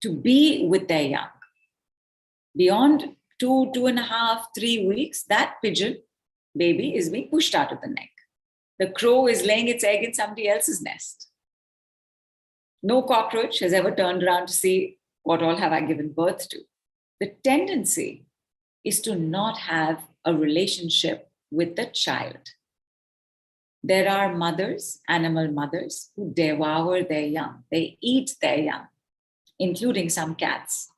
to be with their young. Beyond 2.5, 3 weeks, that pigeon baby is being pushed out of the neck. The crow is laying its egg in somebody else's nest. No cockroach has ever turned around to see what all have I given birth to. The tendency is to not have a relationship with the child. There are mothers, animal mothers, who devour their young. They eat their young, including some cats.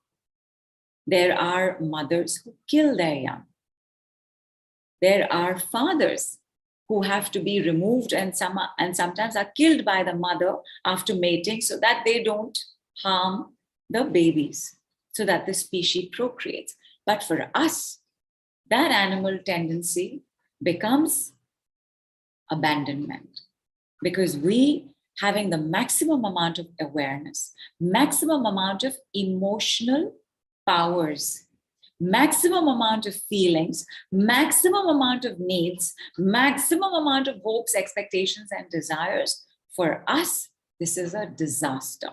There are mothers who kill their young. There are fathers who have to be removed and sometimes are killed by the mother after mating so that they don't harm the babies, so that the species procreates. But for us, that animal tendency becomes abandonment, because we, having the maximum amount of awareness, maximum amount of emotional powers, maximum amount of feelings, maximum amount of needs, maximum amount of hopes, expectations, and desires, for us, this is a disaster.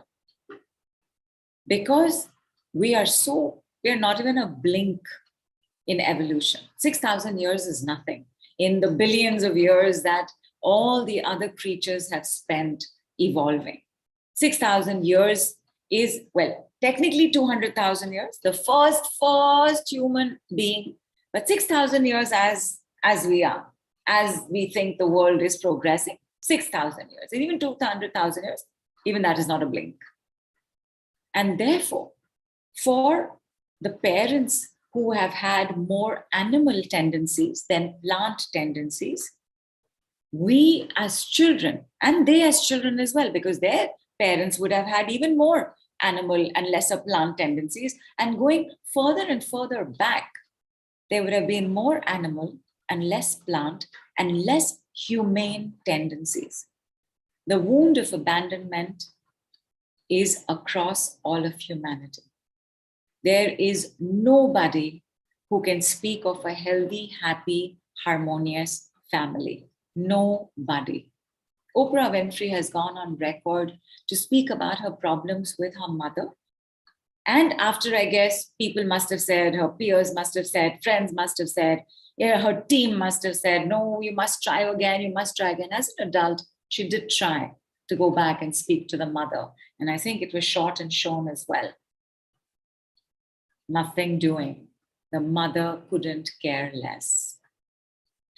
Because we are not even a blink in evolution. 6,000 years is nothing in the billions of years that all the other creatures have spent evolving. 6,000 years is, well, technically 200,000 years, the first human being, but 6,000 years as we are, as we think the world is progressing, 6,000 years, and even 200,000 years, even that is not a blink. And therefore, for the parents who have had more animal tendencies than plant tendencies, we as children, and they as children as well, because their parents would have had even more animal and lesser plant tendencies, and going further and further back, there would have been more animal and less plant and less humane tendencies. The wound of abandonment is across all of humanity. There is nobody who can speak of a healthy, happy, harmonious family. Nobody. Oprah Winfrey has gone on record to speak about her problems with her mother. And after, I guess, people must have said, her peers must have said, friends must have said, yeah, her team must have said, no, you must try again, you must try again. As an adult, she did try to go back and speak to the mother. And I think it was shot and shown as well. Nothing doing. The mother couldn't care less,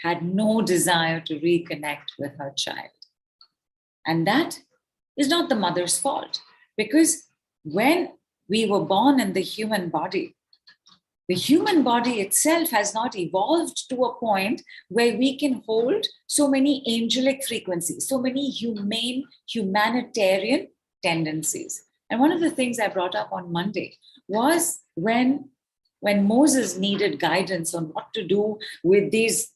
had no desire to reconnect with her child. And that is not the mother's fault, because when we were born in the human body itself has not evolved to a point where we can hold so many angelic frequencies, so many humanitarian tendencies. And one of the things I brought up on Monday was when Moses needed guidance on what to do with these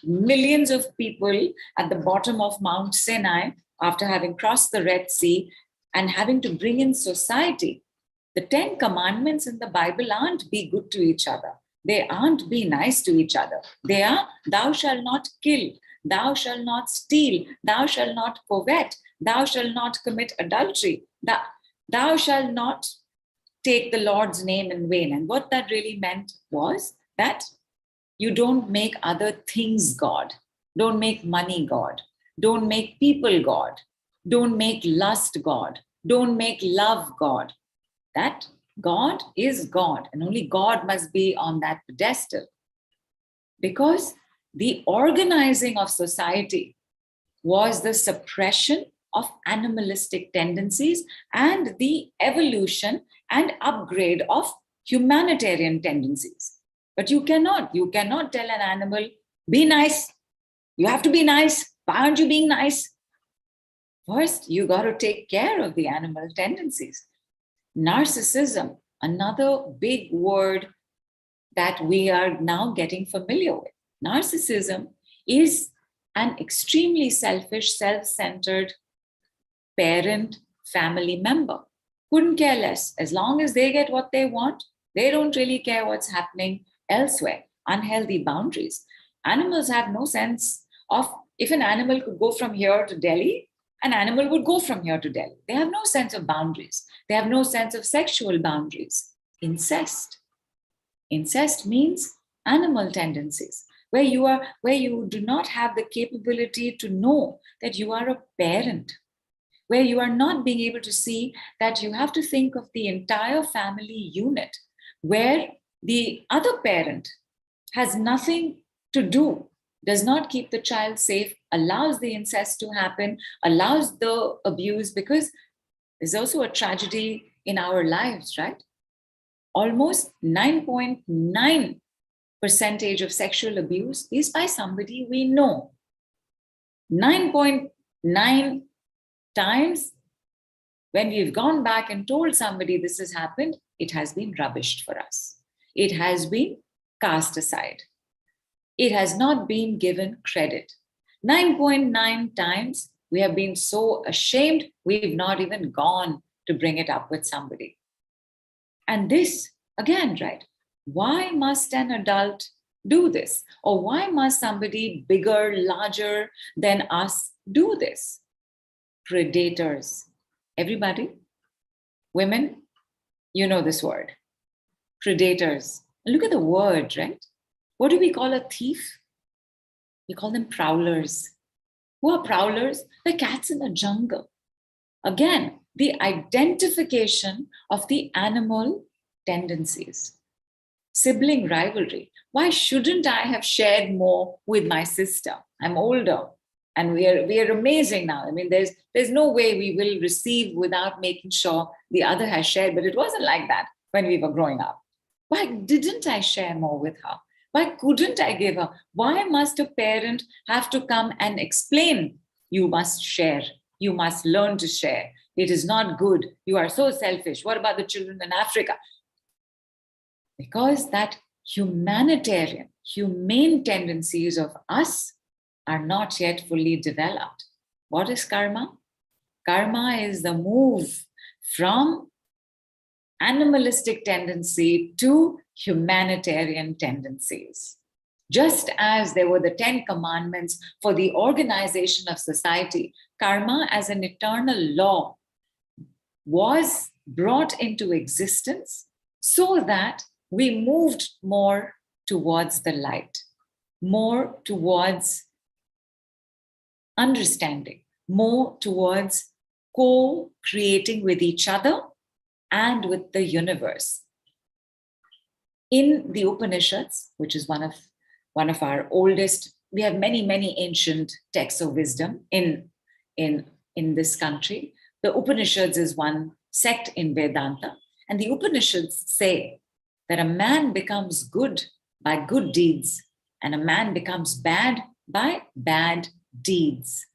millions of people at the bottom of Mount Sinai after having crossed the Red Sea and having to bring in society. The 10 commandments in the Bible aren't be good to each other. They aren't be nice to each other. They are, thou shalt not kill, thou shalt not steal, thou shalt not covet, thou shalt not commit adultery, thou shalt not take the Lord's name in vain. And what that really meant was that you don't make other things God. Don't make money God. Don't make people God. Don't make lust God. Don't make love God. That God is God, and only God must be on that pedestal. Because the organizing of society was the suppression of animalistic tendencies and the evolution and upgrade of humanitarian tendencies. But you cannot tell an animal, be nice. You have to be nice. Why aren't you being nice? First, you got to take care of the animal tendencies. Narcissism, another big word that we are now getting familiar with. Narcissism is an extremely selfish, self-centered parent, family member. Couldn't care less. As long as they get what they want, they don't really care what's happening elsewhere. Unhealthy boundaries. Animals have no sense of, if an animal could go from here to Delhi, An animal would go from here to Delhi. They have no sense of boundaries. They have no sense of sexual boundaries. Incest. Incest means animal tendencies, where you do not have the capability to know that you are a parent, where you are not being able to see that you have to think of the entire family unit, where the other parent has nothing to do, does not keep the child safe, allows the incest to happen, allows the abuse, because there's also a tragedy in our lives, right? Almost 9.9% of sexual abuse is by somebody we know. 9.9 times when we've gone back and told somebody this has happened, it has been rubbished for us. It has been cast aside. It has not been given credit. 9.9 times we have been so ashamed, we've not even gone to bring it up with somebody. And this, again, right? Why must an adult do this? Or why must somebody bigger, larger than us do this? Predators. Everybody, women, you know this word. Predators. Look at the word, right? What do we call a thief? We call them prowlers. Who are prowlers? The cats in the jungle. Again, the identification of the animal tendencies. Sibling rivalry. Why shouldn't I have shared more with my sister? I'm older and we are amazing now. I mean, there's no way we will receive without making sure the other has shared, but it wasn't like that when we were growing up. Why didn't I share more with her? Why couldn't I give her? Why must a parent have to come and explain, you must share, you must learn to share, it is not good, you are so selfish, what about the children in Africa? Because that humanitarian, humane tendencies of us are not yet fully developed. What is karma? Karma is the move from animalistic tendency to humanitarian tendencies. Just as there were the 10 commandments for the organization of society, karma as an eternal law was brought into existence so that we moved more towards the light, more towards understanding, more towards co-creating with each other and with the universe. In the Upanishads, which is one of our oldest, we have many ancient texts of wisdom in this country. The Upanishads is one sect in Vedanta, and the Upanishads say that a man becomes good by good deeds and a man becomes bad by bad deeds,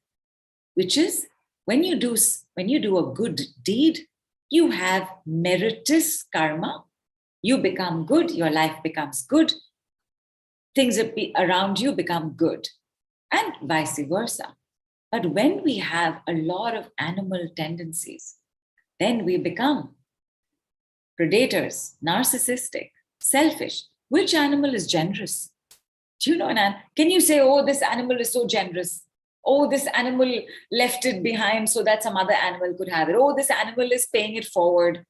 which is when you do a good deed, you have meritorious karma. You become good, your life becomes good, things around you become good, and vice versa. But when we have a lot of animal tendencies, then we become predators, narcissistic, selfish. Which animal is generous? Do you know, can you say, oh, this animal is so generous? Oh, this animal left it behind so that some other animal could have it. Oh, this animal is paying it forward.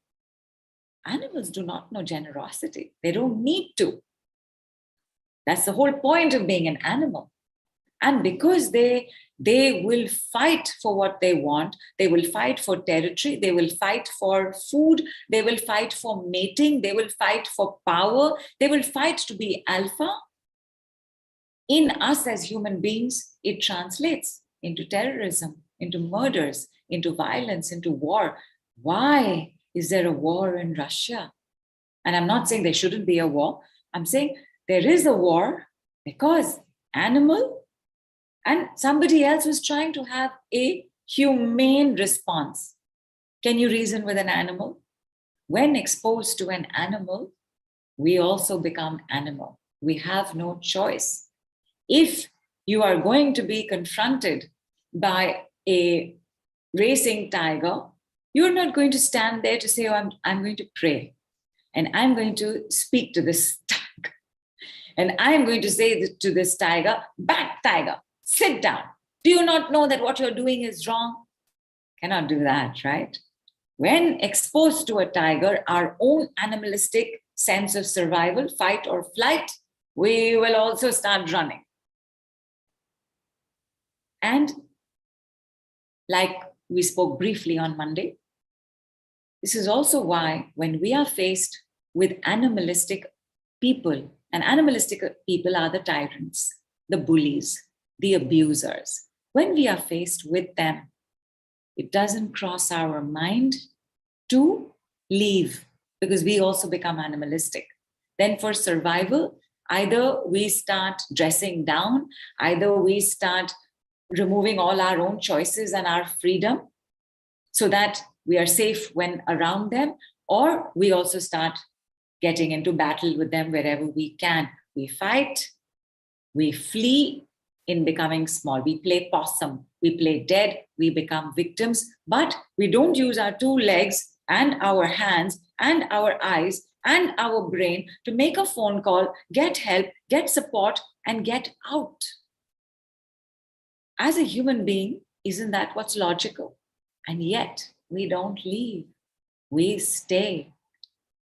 Animals do not know generosity. They don't need to. That's the whole point of being an animal. And because they will fight for what they want, they will fight for territory, they will fight for food, they will fight for mating, they will fight for power, they will fight to be alpha. In us as human beings, it translates into terrorism, into murders, into violence, into war. Why is there a war in Russia? And I'm not saying there shouldn't be a war. I'm saying there is a war because animal and somebody else was trying to have a humane response. Can you reason with an animal? When exposed to an animal, we also become animal. We have no choice. If you are going to be confronted by a racing tiger, you're not going to stand there to say, oh, I'm going to pray and I'm going to speak to this tiger. And I'm going to say to this tiger, back tiger, sit down. Do you not know that what you're doing is wrong? Cannot do that, right? When exposed to a tiger, our own animalistic sense of survival, fight or flight, we will also start running. And like we spoke briefly on Monday, this is also why when we are faced with animalistic people, and animalistic people are the tyrants, the bullies, the abusers. When we are faced with them, it doesn't cross our mind to leave because we also become animalistic. Then for survival, either we start dressing down, either we start removing all our own choices and our freedom so that we are safe when around them, or we also start getting into battle with them wherever we can. We fight, we flee in becoming small. We play possum, we play dead, we become victims, but we don't use our two legs and our hands and our eyes and our brain to make a phone call, get help, get support, and get out. As a human being, isn't that what's logical? And yet, we don't leave. We stay.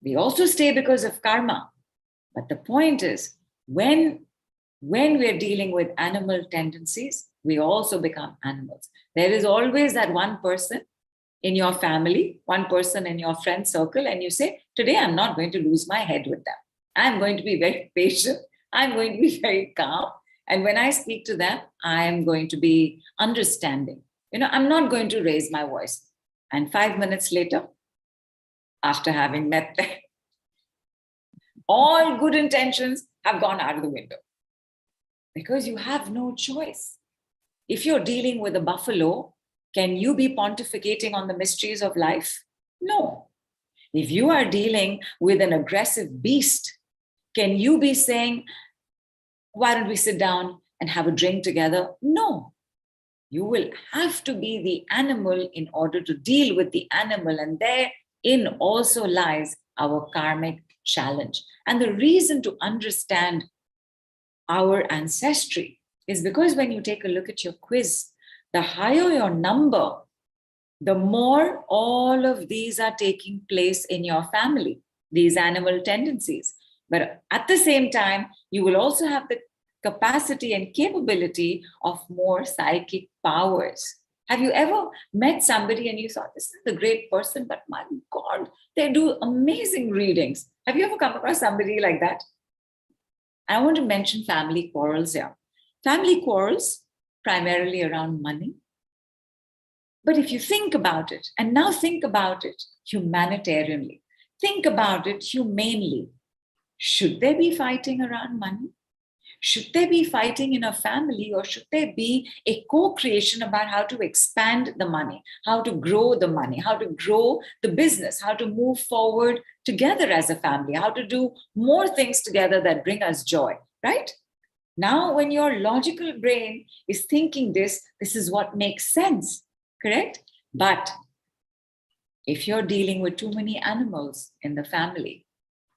We also stay because of karma. But the point is, when we're dealing with animal tendencies, we also become animals. There is always that one person in your family, one person in your friend circle, and you say, today I'm not going to lose my head with them. I'm going to be very patient. I'm going to be very calm. And when I speak to them, I'm going to be understanding. I'm not going to raise my voice. And 5 minutes later, after having met them, all good intentions have gone out of the window because you have no choice. If you're dealing with a buffalo, can you be pontificating on the mysteries of life? No. If you are dealing with an aggressive beast, can you be saying, why don't we sit down and have a drink together? No. You will have to be the animal in order to deal with the animal. And therein also lies our karmic challenge. And the reason to understand our ancestry is because when you take a look at your quiz, the higher your number, the more all of these are taking place in your family, these animal tendencies. But at the same time, you will also have the capacity and capability of more psychic powers. Have you ever met somebody and you thought, this is a great person, but my God, they do amazing readings? Have you ever come across somebody like that? I want to mention family quarrels here. Family quarrels, primarily around money. But if you think about it, and now think about it humanitarianly, think about it humanely, should they be fighting around money? Should they be fighting in a family, or should there be a co-creation about how to expand the money, how to grow the money, how to grow the business, how to move forward together as a family, how to do more things together that bring us joy, right? Now, when your logical brain is thinking this is what makes sense, correct? But if you're dealing with too many animals in the family,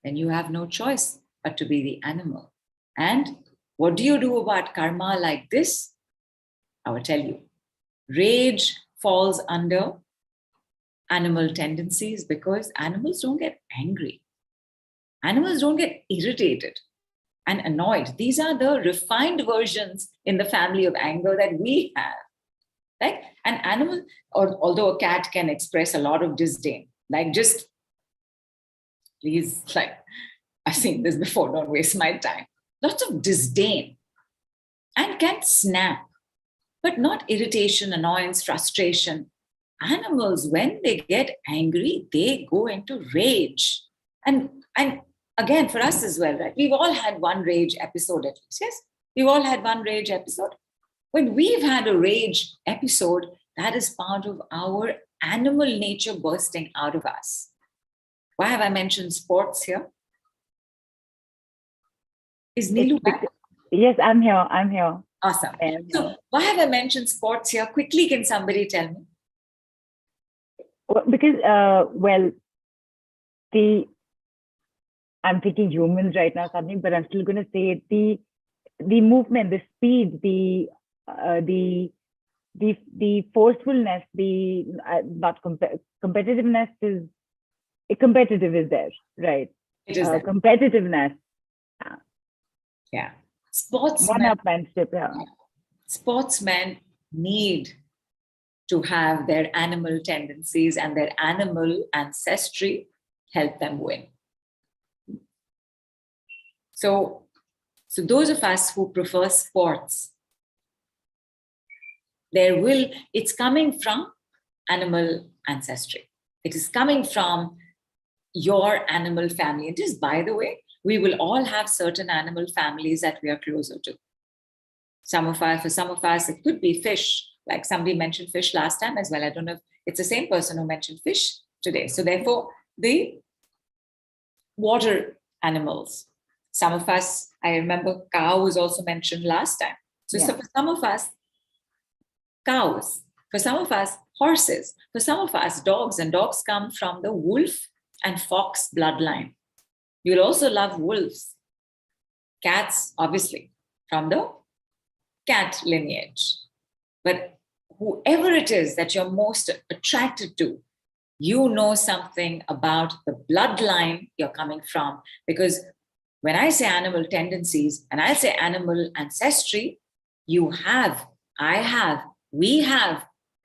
then you have no choice but to be the animal. And what do you do about karma like this? I will tell you. Rage falls under animal tendencies because animals don't get angry. Animals don't get irritated and annoyed. These are the refined versions in the family of anger that we have. Like an animal, or although a cat can express a lot of disdain, like just please, like I've seen this before, don't waste my time. Lots of disdain and can snap, but not irritation, annoyance, frustration. Animals, when they get angry, they go into rage. And again, for us as well, right? We've all had one rage episode at least, yes? We've all had one rage episode. When we've had a rage episode, that is part of our animal nature bursting out of us. Why have I mentioned sports here? Is Neelu back? Yes, I'm here. Awesome. So why have I mentioned sports here? Quickly, can somebody tell me? Well, because, I'm thinking humans right now, something, but I'm still going to say the movement, the speed, the the forcefulness, the not competitiveness is competitive is there, right? It is that. Competitiveness. Yeah. Sportsmen, One-upmanship, yeah. Sportsmen need to have their animal tendencies and their animal ancestry help them win. So those of us who prefer sports, it's coming from animal ancestry. It is coming from your animal family. And just by the way, we will all have certain animal families that we are closer to. For some of us, it could be fish. Like somebody mentioned fish last time as well. I don't know if it's the same person who mentioned fish today. So therefore, the water animals. Some of us, I remember cow was also mentioned last time. So for some of us, cows. For some of us, horses. For some of us, dogs. And dogs come from the wolf and fox bloodline. You'll also love wolves. Cats, obviously, from the cat lineage. But whoever it is that you're most attracted to, you know something about the bloodline you're coming from. Because when I say animal tendencies and I say animal ancestry, we have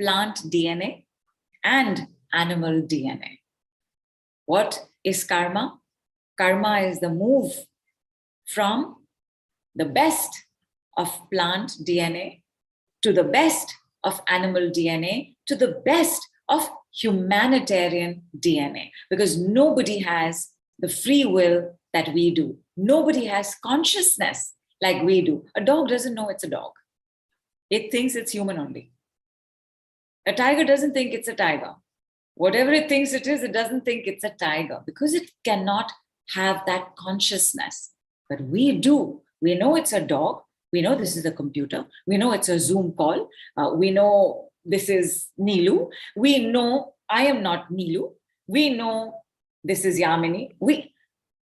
plant DNA and animal DNA. What is karma? Karma is the move from the best of plant DNA to the best of animal DNA to the best of humanitarian DNA, because nobody has the free will that we do. Nobody has consciousness like we do. A dog doesn't know it's a dog. It thinks it's human only. A tiger doesn't think it's a tiger. Whatever it thinks it is, it doesn't think it's a tiger because it cannot have that consciousness. But we do. We know it's a dog. We know this is a computer. We know it's a Zoom call. We know this is Neelu. We know I am not Neelu. We know this is Yamini.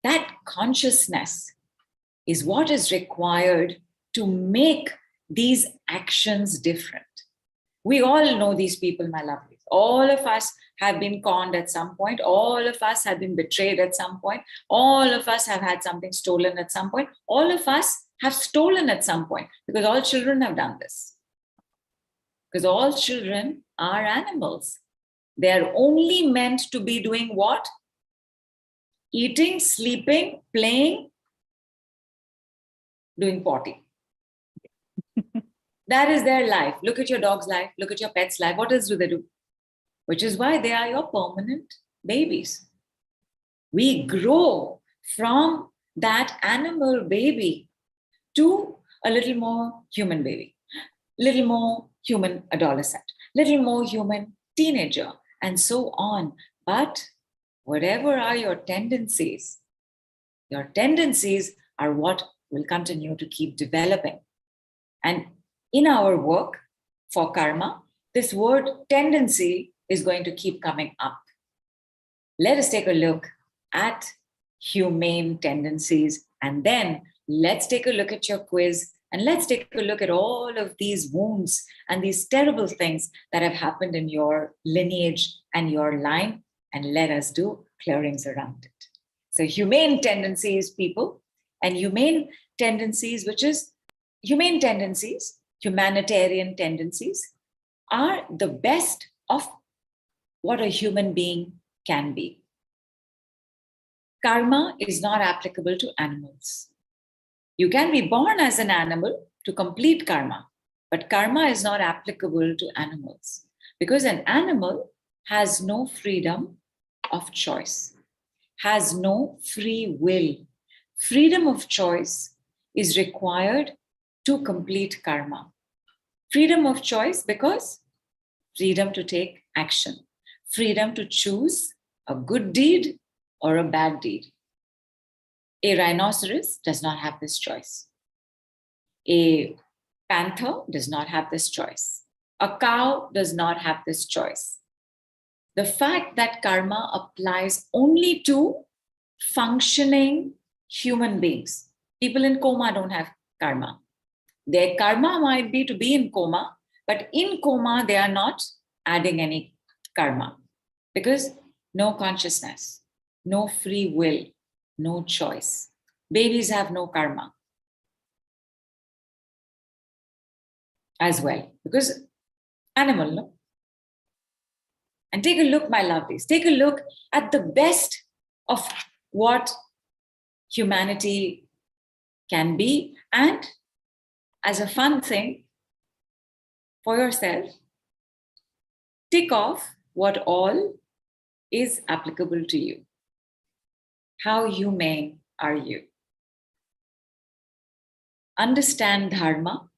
That consciousness is what is required to make these actions different. We all know these people, my lovelies. All of us have been conned at some point. All of us have been betrayed at some point. All of us have had something stolen at some point. All of us have stolen at some point, because all children have done this. Because all children are animals. They are only meant to be doing what? Eating, sleeping, playing, doing potty. That is their life. Look at your dog's life. Look at your pet's life. What else do they do? Which is why they are your permanent babies. We grow from that animal baby to a little more human baby, little more human adolescent, little more human teenager, and so on. But whatever are your tendencies are what will continue to keep developing. And in our work for karma, this word tendency is going to keep coming up. Let us take a look at humane tendencies, and then let's take a look at your quiz, and let's take a look at all of these wounds and these terrible things that have happened in your lineage and your line, and let us do clearings around it. So humane tendencies, people, and humane tendencies, humanitarian tendencies, are the best of what a human being can be. Karma is not applicable to animals. You can be born as an animal to complete karma, but karma is not applicable to animals because an animal has no freedom of choice, has no free will. Freedom of choice is required to complete karma. Freedom of choice because freedom to take action, freedom to choose a good deed or a bad deed. A rhinoceros does not have this choice. A panther does not have this choice. A cow does not have this choice. The fact that karma applies only to functioning human beings. People in coma don't have karma. Their karma might be to be in coma, But in coma, they are not adding any karma because no consciousness, no free will, no choice. Babies have no karma as well because animal, no? And take a look, my lovelies, take a look at the best of what humanity can be. And as a fun thing for yourself, tick off what all is applicable to you. How humane are you? Understand dharma.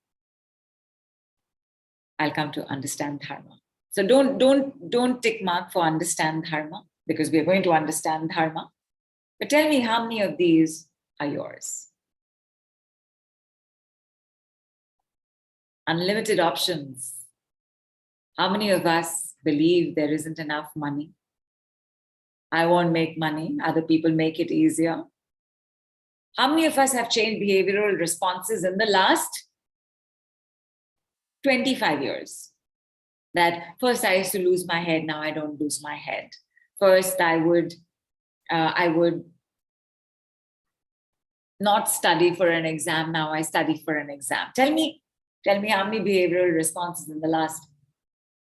I'll come to understand dharma. So don't tick mark for understand dharma because we're going to understand dharma. But tell me how many of these are yours? Unlimited options. How many of us believe there isn't enough money? I won't make money. Other people make it easier. How many of us have changed behavioral responses in the last 25 years? That first I used to lose my head, now I don't lose my head. First I would not study for an exam, now I study for an exam. Tell me how many behavioral responses in the last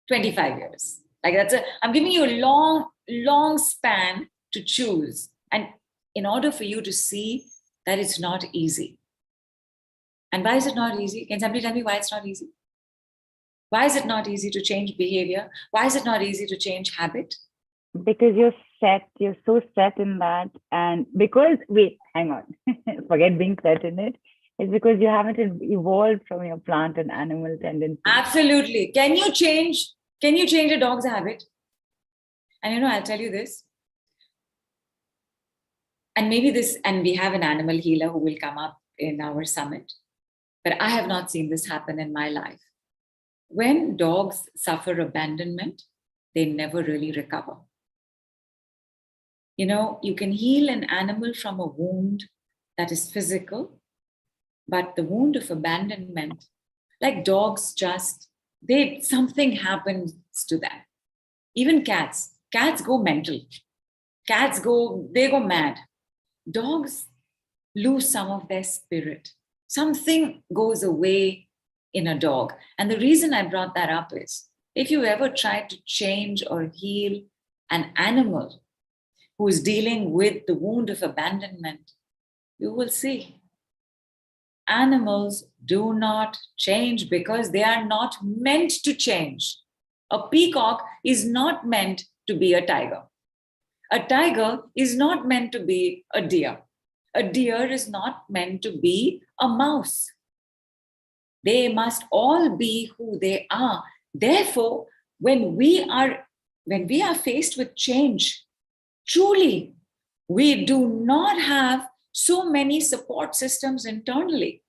25 years. Like I'm giving you a long span to choose. And in order for you to see that it's not easy. And why is it not easy? Can somebody tell me why it's not easy? Why is it not easy to change behavior? Why is it not easy to change habit? Because you're so set in that. And because, wait, hang on, forget being set in it. It's because you haven't evolved from your plant and animal tendencies. Absolutely. Can you change a dog's habit? And I'll tell you this. And and we have an animal healer who will come up in our summit. But I have not seen this happen in my life. When dogs suffer abandonment, they never really recover. You can heal an animal from a wound that is physical, but the wound of abandonment, like dogs something happens to them. Even cats go mental. They go mad. Dogs lose some of their spirit. Something goes away in a dog. And the reason I brought that up is, if you ever try to change or heal an animal who is dealing with the wound of abandonment, you will see animals do not change because they are not meant to change. A peacock is not meant to be a tiger. A tiger is not meant to be a deer. A deer is not meant to be a mouse. They must all be who they are. Therefore, when we are faced with change, truly, we do not have so many support systems internally.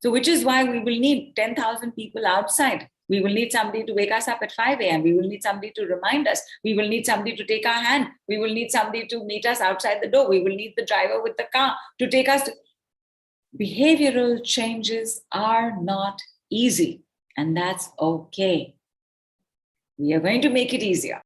So which is why we will need 10,000 people outside. We will need somebody to wake us up at 5 a.m. We will need somebody to remind us. We will need somebody to take our hand. We will need somebody to meet us outside the door. We will need the driver with the car to take us to... Behavioral changes are not easy, and that's okay. We are going to make it easier.